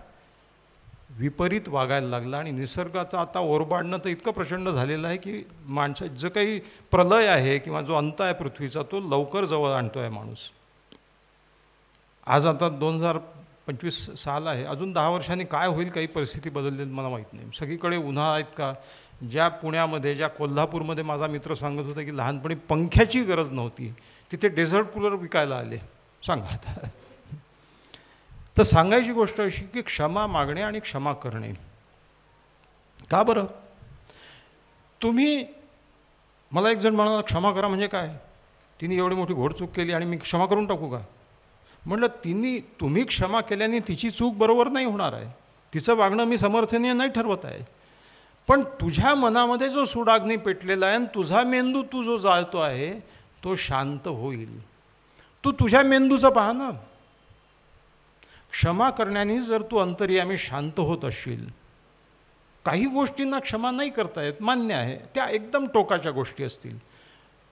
विपरीत वागायला लागला आणि निसर्गाचं आता ओरबाडणं तर इतकं प्रचंड झालेलं आहे की माणसं जो काही प्रलय आहे किंवा जो अंत आहे पृथ्वीचा तो लवकर जवळ आणतो आहे माणूस. आज आता 2025 साल आहे, अजून 10 वर्षांनी काय होईल, काही परिस्थिती बदललेली मला माहीत नाही. सगळीकडे उन्हाळा आहेत का? ज्या पुण्यामध्ये, ज्या कोल्हापूरमध्ये माझा मित्र सांगत होता की लहानपणी पंख्याची गरज नव्हती, तिथे डेझर्ट कूलर विकायला आले. सांगा आता. तर सांगायची गोष्ट अशी की क्षमा मागणे आणि क्षमा करणे. का बरं? तुम्ही, मला एक जण म्हणाला क्षमा करा म्हणजे काय, तिने एवढी मोठी घोडचूक केली आणि मी क्षमा करून टाकू का? म्हटलं तुम्ही क्षमा केल्याने तिची चूक बरोबर नाही होणार आहे, तिचं वागणं मी समर्थनीय नाही ठरवत आहे, पण तुझ्या मनामध्ये जो सुडाग्नी पेटलेला आहे आणि तुझा मेंदू तू जो जाळतो आहे तो शांत होईल. तू तुझ्या मेंदूचं पहा ना. क्षमा करण्याने जर तू अंतर्यामी शांत होत असशील, काही गोष्टींना क्षमा नाही करता येत, मान्य आहे, त्या एकदम टोकाच्या गोष्टी असतील,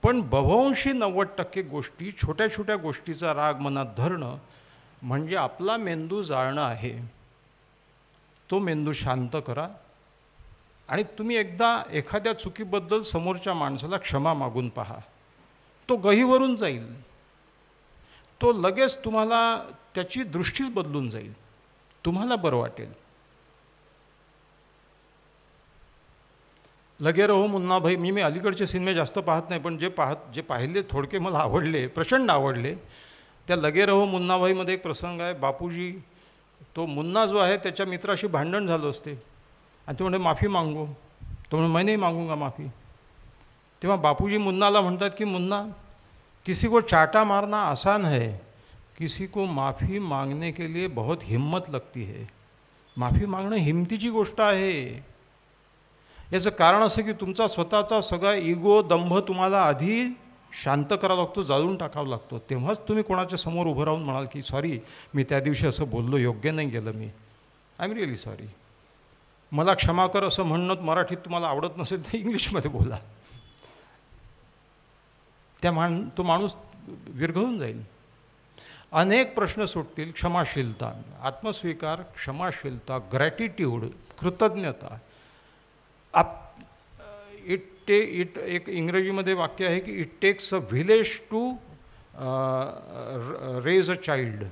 पण बव्हंशी 90% गोष्टी, छोट्या छोट्या गोष्टीचा राग मनात धरणं म्हणजे आपला मेंदू जाळणं आहे. तो मेंदू शांत करा आणि तुम्ही एकदा एखाद्या चुकीबद्दल समोरच्या माणसाला क्षमा मागून पहा. तो गहिवरून जाईल, तो लगेच तुम्हाला त्याची दृष्टीच बदलून जाईल, तुम्हाला बरं वाटेल. लगे रहो मुन्ना भाई, मी अलीकडचे सिनेमे जास्त पाहत नाही, पण जे पाहिले थोडके मला आवडले, प्रचंड आवडले. त्या लगे रहो मुन्ना भाईमध्ये एक प्रसंग आहे, बापूजी, तो मुन्ना जो आहे त्याच्या मित्राशी भांडण झालं असते आणि तो म्हणजे माफी मागू, तो म्हणजे मैं नहीं मागूंगा माफी. तेव्हा बापूजी मुन्नाला म्हणतात की मुन्ना, किसी को चाटा मारना आसान है, किसी को माफ़ी मांगने के लिए बहुत हिम्मत लगती है. माफी मागणं हिमतीची गोष्ट आहे. याचं कारण असं की तुमचा स्वतःचा सगळा इगो, दंभ तुम्हाला आधी शांत करावा लागतो, जाळून टाकावा लागतो. तेव्हाच तुम्ही कोणाच्या समोर उभं राहून म्हणाल की सॉरी, मी त्या दिवशी असं बोललो, योग्य नाही गेलं, मी आय एम रिअली सॉरी, मला क्षमा कर. असं म्हणणं मराठीत तुम्हाला आवडत नसेल तर इंग्लिशमध्ये बोला. तो माणूस विरघळून जाईल. अनेक प्रश्न सुटतील. क्षमाशीलता, आत्मस्वीकार, क्षमाशीलता, ग्रॅटिट्यूड, कृतज्ञता. एक इंग्रजीमध्ये वाक्य आहे की it takes a village to raise a child.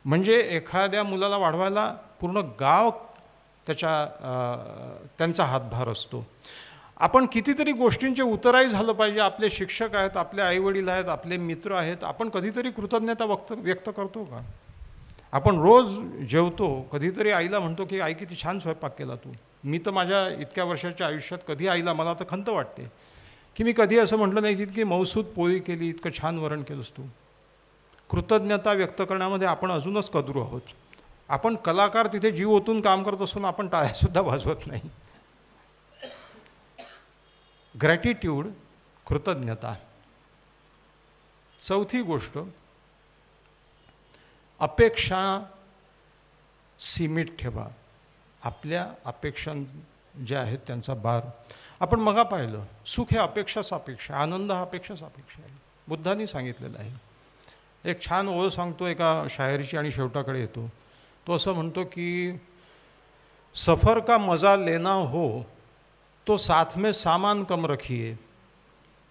म्हणजे एखाद्या मुलाला वाढवायला पूर्ण गाव त्यांचा हातभार असतो. आपण कितीतरी गोष्टींचे उतराई झालं पाहिजे. आपले शिक्षक आहेत, आपले आईवडील आहेत, आपले मित्र आहेत. आपण कधीतरी कृतज्ञता व्यक्त करतो का? आपण रोज जेवतो, कधीतरी आईला म्हणतो की आई किती छान स्वयंपाक केला तू. मी तर माझ्या इतक्या वर्षाच्या आयुष्यात कधी आईला, मला तर खंत वाटते की मी कधी असं म्हटलं नाही की इतकी मौसूद पोळी केली, इतकं छान वरण केलंस तू. कृतज्ञता व्यक्त करण्यामध्ये आपण अजूनच कदरू आहोत. आपण कलाकार तिथे जीव ओतून काम करत असून आपण टाळ्यासुद्धा वाजवत नाही. ग्रॅटिट्यूड, कृतज्ञता. चौथी गोष्ट, अपेक्षा सीमित ठेवा. आपल्या अपेक्षा ज्या आहेत त्यांचा भार. आपण मगा पाहिलं, सुख हे अपेक्षा सापेक्ष, आनंद हा अपेक्षा सापेक्ष आहे. बुद्धांनी सांगितलेलं आहे. एक छान ओळ सांगतो एका शायरीची आणि शेवटाकडे येतो. तो असं म्हणतो की सफर का मजा लेना हो तो साथ में सामान कम रखिए.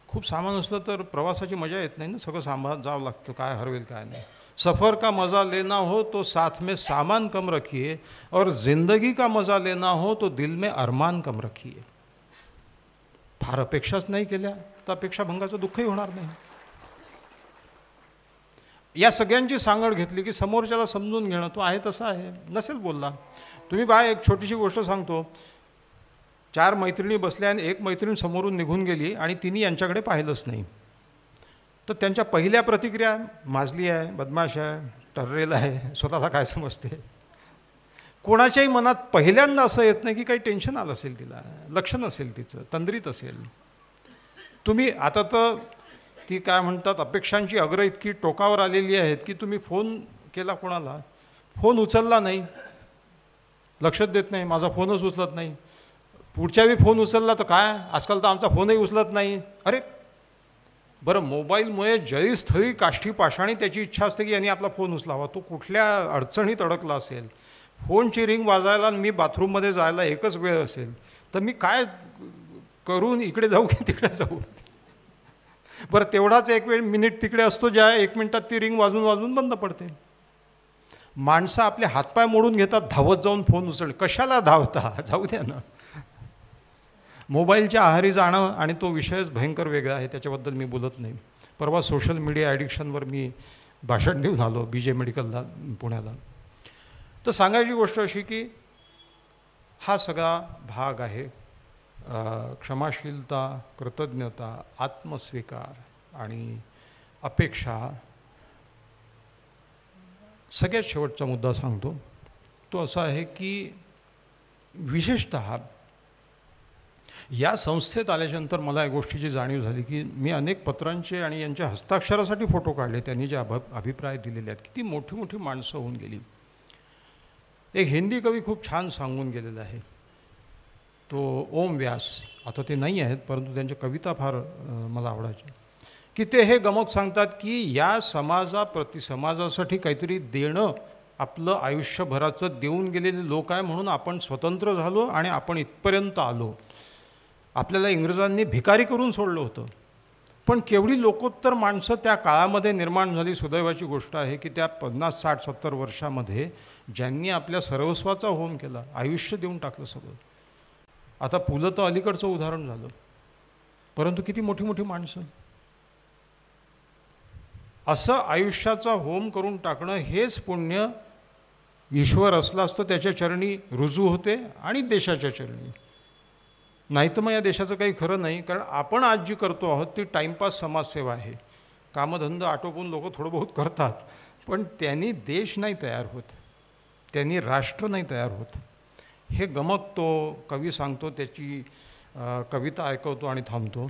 खूप सामान असलं तर प्रवासाची मजा येत नाही ना, सगळं सांभाळत जावं लागतं, काय हरवेल काय नाही. सफ़र का मज़ा लेना हो तो साथ में सामान कम रखिए और ज़िंदगी का मज़ा लेना हो तो दिल में अरमान कम रखिए. फार अपेक्षाच नाही केल्या तर अपेक्षाभंगाचं दुःखही होणार नाही. या सगळ्यांची सांगड घेतली की समोरच्याला समजून घेणं, तो आहे तसा आहे, नसेल बोलला. तुम्ही बा एक छोटीशी गोष्ट सांगतो. 4 मैत्रिणी बसल्या आणि एक मैत्रीण समोरून निघून गेली आणि तिने यांच्याकडे पाहिलंच नाही. तर त्यांच्या पहिल्या प्रतिक्रिया, माजली आहे, बदमाश आहे, टर्रेल आहे, स्वतःला काय समजते. कोणाच्याही मनात पहिल्यांदा असं येत नाही की काही टेन्शन आलं असेल, तिला लक्ष नसेल, तिचं तंद्रीत असेल. तुम्ही आता तर ती काय म्हणतात, अपेक्षांची अग्र इतकी टोकावर आलेली आहेत की तुम्ही फोन केला कोणाला, फोन उचलला नाही, लक्षच देत नाही, माझा फोनच उचलत नाही. पुढच्या वेळी फोन उचलला तर काय, आजकाल तर आमचा फोनही उचलत नाही. अरे बरं, मोबाईलमुळे जळीस्थळी काष्ठी पाषाणी त्याची इच्छा असते की यांनी आपला फोन उचलावा. तो कुठल्या अडचणीत अडकला असेल, फोनची रिंग वाजायला आणि मी बाथरूममध्ये जायला एकच वेळ असेल, तर मी काय करून इकडे जाऊ की तिकडे जाऊ. बरं, तेवढाच एक वेळ मिनिट तिकडे असतो ज्या 1 मिनिटात ती रिंग वाजून वाजून बंद पडते. माणसं आपले हातपाय मोडून घेतात धावत जाऊन फोन उचल. कशाला धावता, जाऊ द्या ना. मोबाईलच्या आहारी जाणं आणि तो विषयच भयंकर वेगळा आहे, त्याच्याबद्दल मी बोलत नाही. परवा सोशल मीडिया ॲडिक्शनवर मी भाषण देऊन आलो BJ मेडिकलला पुण्याला. तर सांगायची गोष्ट अशी की हा सगळा भाग आहे क्षमाशीलता, कृतज्ञता, आत्मस्वीकार आणि अपेक्षा. सगळ्यात शेवटचा मुद्दा सांगतो, तो असा आहे की विशेषतः या संस्थेत आल्याच्यानंतर मला या गोष्टीची जाणीव झाली की मी अनेक पत्रांचे आणि यांच्या हस्ताक्षरासाठी फोटो काढले, त्यांनी जे अभिप्राय दिलेले आहेत. किती मोठी मोठी माणसं होऊन गेली. एक हिंदी कवी खूप छान सांगून गेलेला आहे, तो ओम व्यास. आता ते नाही आहेत, परंतु त्यांच्या कविता फार मला आवडायच्या. की ते हे गमक सांगतात की या समाजासाठी काहीतरी देणं आपलं आयुष्यभराचं देऊन गेलेले लोक आहे, म्हणून आपण स्वतंत्र झालो आणि आपण इथपर्यंत आलो. आपल्याला इंग्रजांनी भिकारी करून सोडलं होतं, पण केवढी लोकोत्तर माणसं त्या काळामध्ये निर्माण झाली. सुदैवाची गोष्ट आहे की त्या 50, 60, 70 वर्षामध्ये ज्यांनी आपल्या सर्वस्वाचा होम केला, आयुष्य देऊन टाकलं सगळं. आता पुलं तर अलीकडचं उदाहरण झालं, परंतु किती मोठी मोठी माणसं. असं आयुष्याचा होम करून टाकणं हेच पुण्य ईश्वर असला असतं त्याच्या चरणी रुजू होते आणि देशाच्या चरणी. नाही तर मग या देशाचं काही खरं नाही. कारण आपण आज जी करतो आहोत ती टाईमपास समाजसेवा आहे. कामधंदा आटोपून लोक थोडं बहुत करतात, पण त्यांनी देश नाही तयार होत, त्यांनी राष्ट्र नाही तयार होत. हे गमक तो कवी सांगतो, त्याची कविता ऐकवतो आणि थांबतो.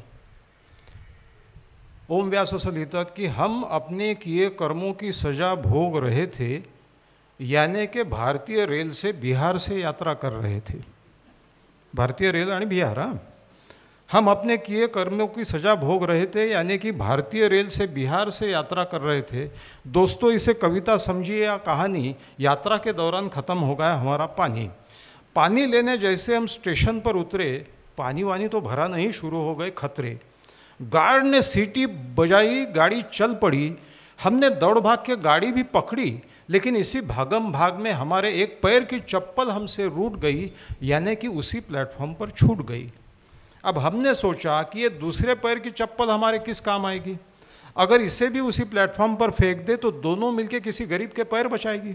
ओम व्यास असं लिहितात की हम अपने किए कर्मों की सजा भोग रहे थे, यानी के भारतीय रेल से बिहार से यात्रा कर रहे थे. भारतीय रेल आणि बिहार. हम अपने किए कर्मों की सजा भोग रहे थे, यानी कि भारतीय रेल से बिहार से यात्रा कर रहे थे. दोस्तों इसे कविता समझिए या कहानी, यात्रा के दौरान ख़त्म हो गया हमारा पानी. पानी लेने जैसे हम स्टेशन पर उतरे, पानी वानी तो भरा नहीं, शुरू हो गए खतरे. गार्ड ने सीटी बजाई, गाड़ी चल पड़ी. हमने दौड़ भाग के गाड़ी भी पकड़ी, लेकिन इसी भागम भाग में हमारे एक पैर की चप्पल हमसे रूठ गई, यानी कि उसी प्लेटफॉर्म पर छूट गई. अब हमने सोचा कि ये दूसरे पैर की चप्पल हमारे किस काम आएगी. अगर इसे भी उसी प्लेटफॉर्म पर फेंक दे तो दोनों मिलके किसी गरीब के पैर बचाएगी.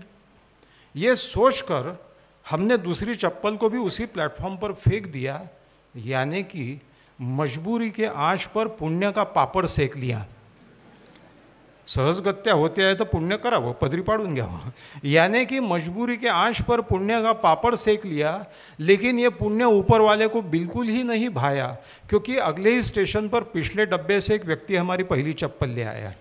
ये सोचकर हमने दूसरी चप्पल को भी उसी प्लेटफॉर्म पर फेंक दिया, यानी कि मजबूरी के आंच पर पुण्य का पापड़ सेक लिया. सहजगत्या होते आहे तर पुण्य करावं, पदरी पाडून घ्यावं. यानी कि मजबूरी के आंच पर पुण्य का पापड़ सेक लिया, लेकिन ये पुण्य ऊपर वाले को बिल्कुल ही नहीं भाया, क्योंकि अगले ही स्टेशन पर पिछले डब्बे से एक व्यक्ति हमारी पहली चप्पल ले आया.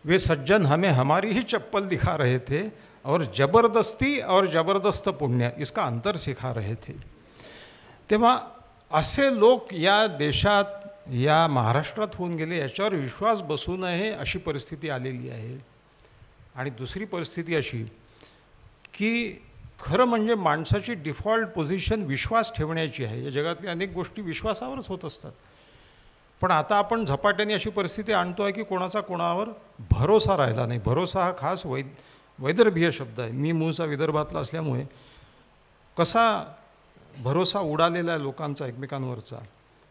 वे सज्जन हमें हमारी ही चप्पल दिखा रहे थे और जबरदस्ती और जबरदस्त पुण्य इसका अंतर सिखा रहे थे. तेव्हा असे लोक या देशात, या महाराष्ट्रात होऊन गेले, याच्यावर विश्वास बसू नये अशी परिस्थिती आलेली आहे. आणि दुसरी परिस्थिती अशी की खरं म्हणजे माणसाची डिफॉल्ट पोझिशन विश्वास ठेवण्याची आहे. या जगातल्या अनेक गोष्टी विश्वासावरच होत असतात, पण आता आपण झपाट्याने अशी परिस्थिती आणतो आहे की कोणाचा कोणावर भरोसा राहिला नाही. भरोसा हा खास वैदर्भीय शब्द आहे. मी मूळचा विदर्भातला असल्यामुळे कसा भरोसा उडालेला आहे लोकांचा एकमेकांवरचा,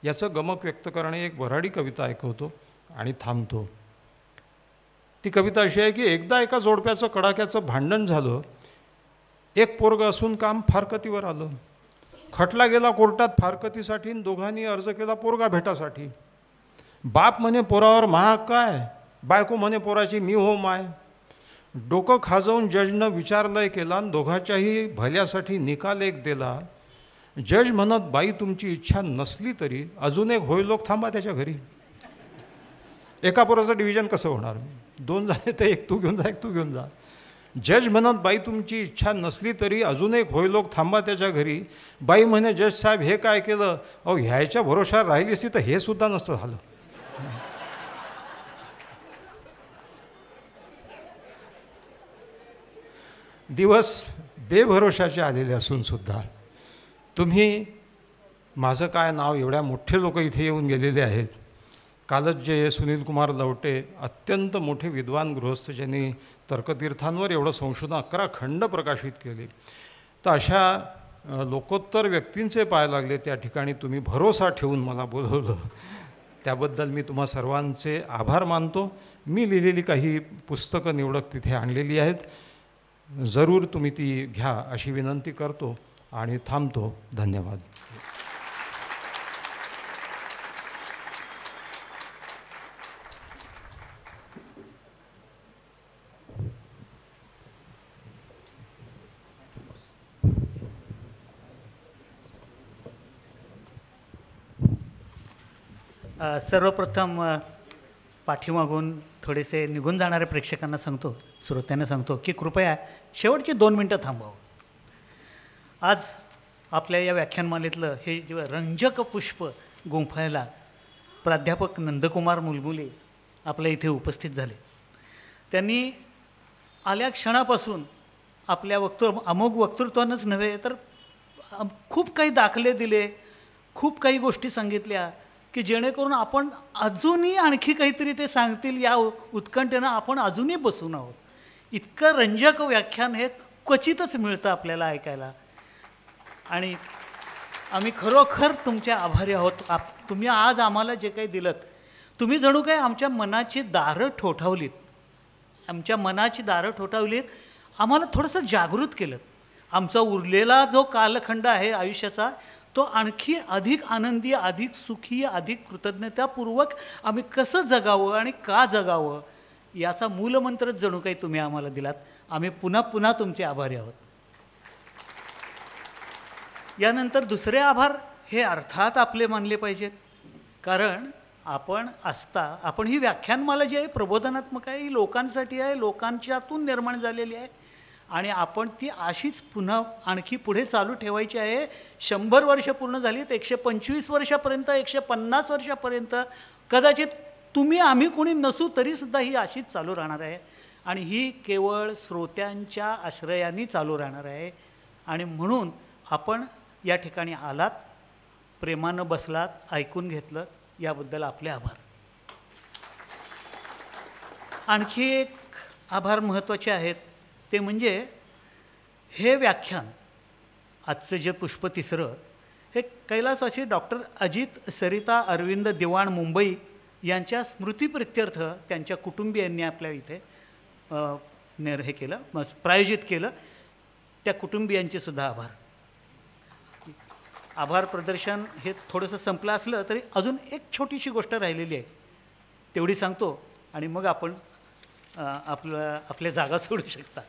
याचं गमक व्यक्त करणे एक वऱ्हाडी कविता ऐकवतो आणि थांबतो. ती कविता अशी आहे की एकदा एका जोडप्याचं कडाक्याचं भांडण झालं. एक पोरगं असून काम फारकतीवर आलं. खटला गेला कोर्टात फारकतीसाठी, दोघांनी अर्ज केला पोरगा भेटासाठी. बाप म्हणे पोरावर महाहक्क आहे, बायको म्हणे पोराची मी हो माय. डोकं खाजवून जजनं विचारलंय केला, दोघाच्याही भल्यासाठी निकाल एक दिला. जज म्हणत बाई तुमची इच्छा नसली तरी अजून एक होय लोक थांबा त्याच्या घरी. एका पोराचं डिव्हिजन कसं होणार. 2 झाले तर एक तू घेऊन जा, एक तू घेऊन जा. जज म्हणत बाई तुमची इच्छा नसली तरी अजून एक होय लोक थांबा त्याच्या घरी. बाई म्हणे जज साहेब हे काय केलं? अहो ह्याच्या भरोशावर राहिली असती तर हे सुद्धा नसतं झालं. दिवस बेभरोशाचे आलेले असून सुद्धा तुम्ही माझं काय नाव, एवढ्या मोठे लोक इथे येऊन गेलेले आहेत. कालच जे सुनील कुमार लवटे अत्यंत मोठे विद्वान गृहस्थ ज्यांनी तर्कतीर्थांवर एवढं संशोधन 11 खंड प्रकाशित केले, तर अशा लोकोत्तर व्यक्तींचे पाय लागले त्या ठिकाणी तुम्ही भरोसा ठेवून मला बोलवलं, त्याबद्दल मी तुम्हा सर्वांचे आभार मानतो. मी लिहिलेली काही पुस्तकं निवडक तिथे आणलेली आहेत, जरूर तुम्ही ती घ्या अशी विनंती करतो आणि थांबतो. धन्यवाद. सर्वप्रथम पाठीमागून थोडेसे निघून जाणाऱ्या प्रेक्षकांना सांगतो, श्रोत्यांना सांगतो की कृपया शेवटची 2 मिनटं थांबावं. आज आपल्या या व्याख्यानमालेतलं हे जेव्हा रंजक पुष्प गुंफायला प्राध्यापक नंदकुमार मुलमुले आपल्या इथे उपस्थित झाले. त्यांनी आल्या क्षणापासून आपल्या अमोघ वक्तृत्वानंच नव्हे तर खूप काही दाखले दिले, खूप काही गोष्टी सांगितल्या की जेणेकरून आपण अजूनही आणखी काहीतरी ते सांगतील या उत्कंठेनं आपण अजूनही बसून आहोत. इतकं रंजक व्याख्यान हे क्वचितच मिळतं आपल्याला ऐकायला आणि आम्ही खरोखर तुमचे आभारी आहोत. तुम्ही आज आम्हाला जे काही दिलं, तुम्ही जणू काय आमच्या मनाची दारं ठोठावलीत, आमच्या मनाची दारं ठोठावलीत, आम्हाला थोडंसं जागृत केलं. आमचा उरलेला जो कालखंड आहे आयुष्याचा तो आणखी अधिक आनंदी, अधिक सुखी, अधिक कृतज्ञतापूर्वक आम्ही कसं जगावं आणि का जगावं याचा मूलमंत्रच जणू काही तुम्ही आम्हाला दिलात. आम्ही पुन्हा पुन्हा तुमचे आभारी आहोत. यानंतर दुसरे आभार हे अर्थात आपले मानले पाहिजेत, कारण आपण ही व्याख्यानमाला जी आहे प्रबोधनात्मक आहे, ही लोकांसाठी आहे, लोकांच्यातून निर्माण झालेली आहे आणि आपण ती अशीच पुन्हा आणखी पुढे चालू ठेवायची आहे. 100 वर्ष पूर्ण झालीत, 125 वर्षापर्यंत, 150 वर्षापर्यंत कदाचित तुम्ही आम्ही कोणी नसू तरीसुद्धा ही अशीच चालू राहणार आहे आणि ही केवळ श्रोत्यांच्या आश्रयाने चालू राहणार आहे. आणि म्हणून आपण या ठिकाणी आलात, प्रेमानं बसलात, ऐकून घेतलं, याबद्दल आपले आभार. आणखी एक आभार महत्त्वाचे आहेत, ते म्हणजे हे व्याख्यान आजचं जे पुष्प तिसरं हे कैलासवासी डॉक्टर अजित सरिता अरविंद दिवाण मुंबई यांच्या स्मृतिप्रित्यर्थ त्यांच्या कुटुंबियांनी आपल्या इथे हे केलं, प्रायोजित केलं. त्या कुटुंबियांचे सुद्धा आभार. आभार प्रदर्शन हे थोडंसं संपलं असलं तरी अजून एक छोटीशी गोष्ट राहिलेली आहे, तेवढी सांगतो आणि मग आपण आपल्या जागा सोडू शकता.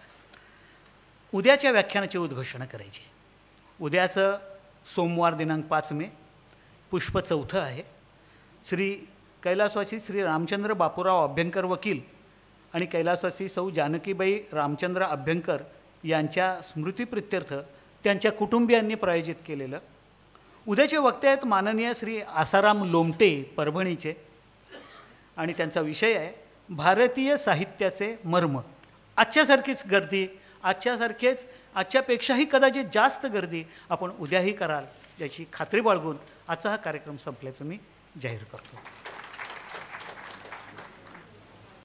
उद्याच्या व्याख्यानाची उद्घोषणा करायची. उद्याचं सोमवार दिनांक 5 मे पुष्प 4 आहे. श्री कैलासवासी श्री रामचंद्र बापूराव अभ्यंकर वकील आणि कैलासवासी सौ जानकीबाई रामचंद्र अभ्यंकर यांच्या स्मृतिप्रित्यर्थ त्यांच्या कुटुंबियांनी प्रायोजित केलेलं. उद्याचे वक्ते आहेत माननीय श्री आसाराम लोमटे परभणीचे आणि त्यांचा विषय आहे भारतीय साहित्याचे मर्म. आजच्यासारखीच गर्दी, आजच्यापेक्षाही कदाचित जास्त गर्दी आपण उद्याही कराल याची खात्री बाळगून आजचा हा कार्यक्रम संपल्याचं मी जाहीर करतो.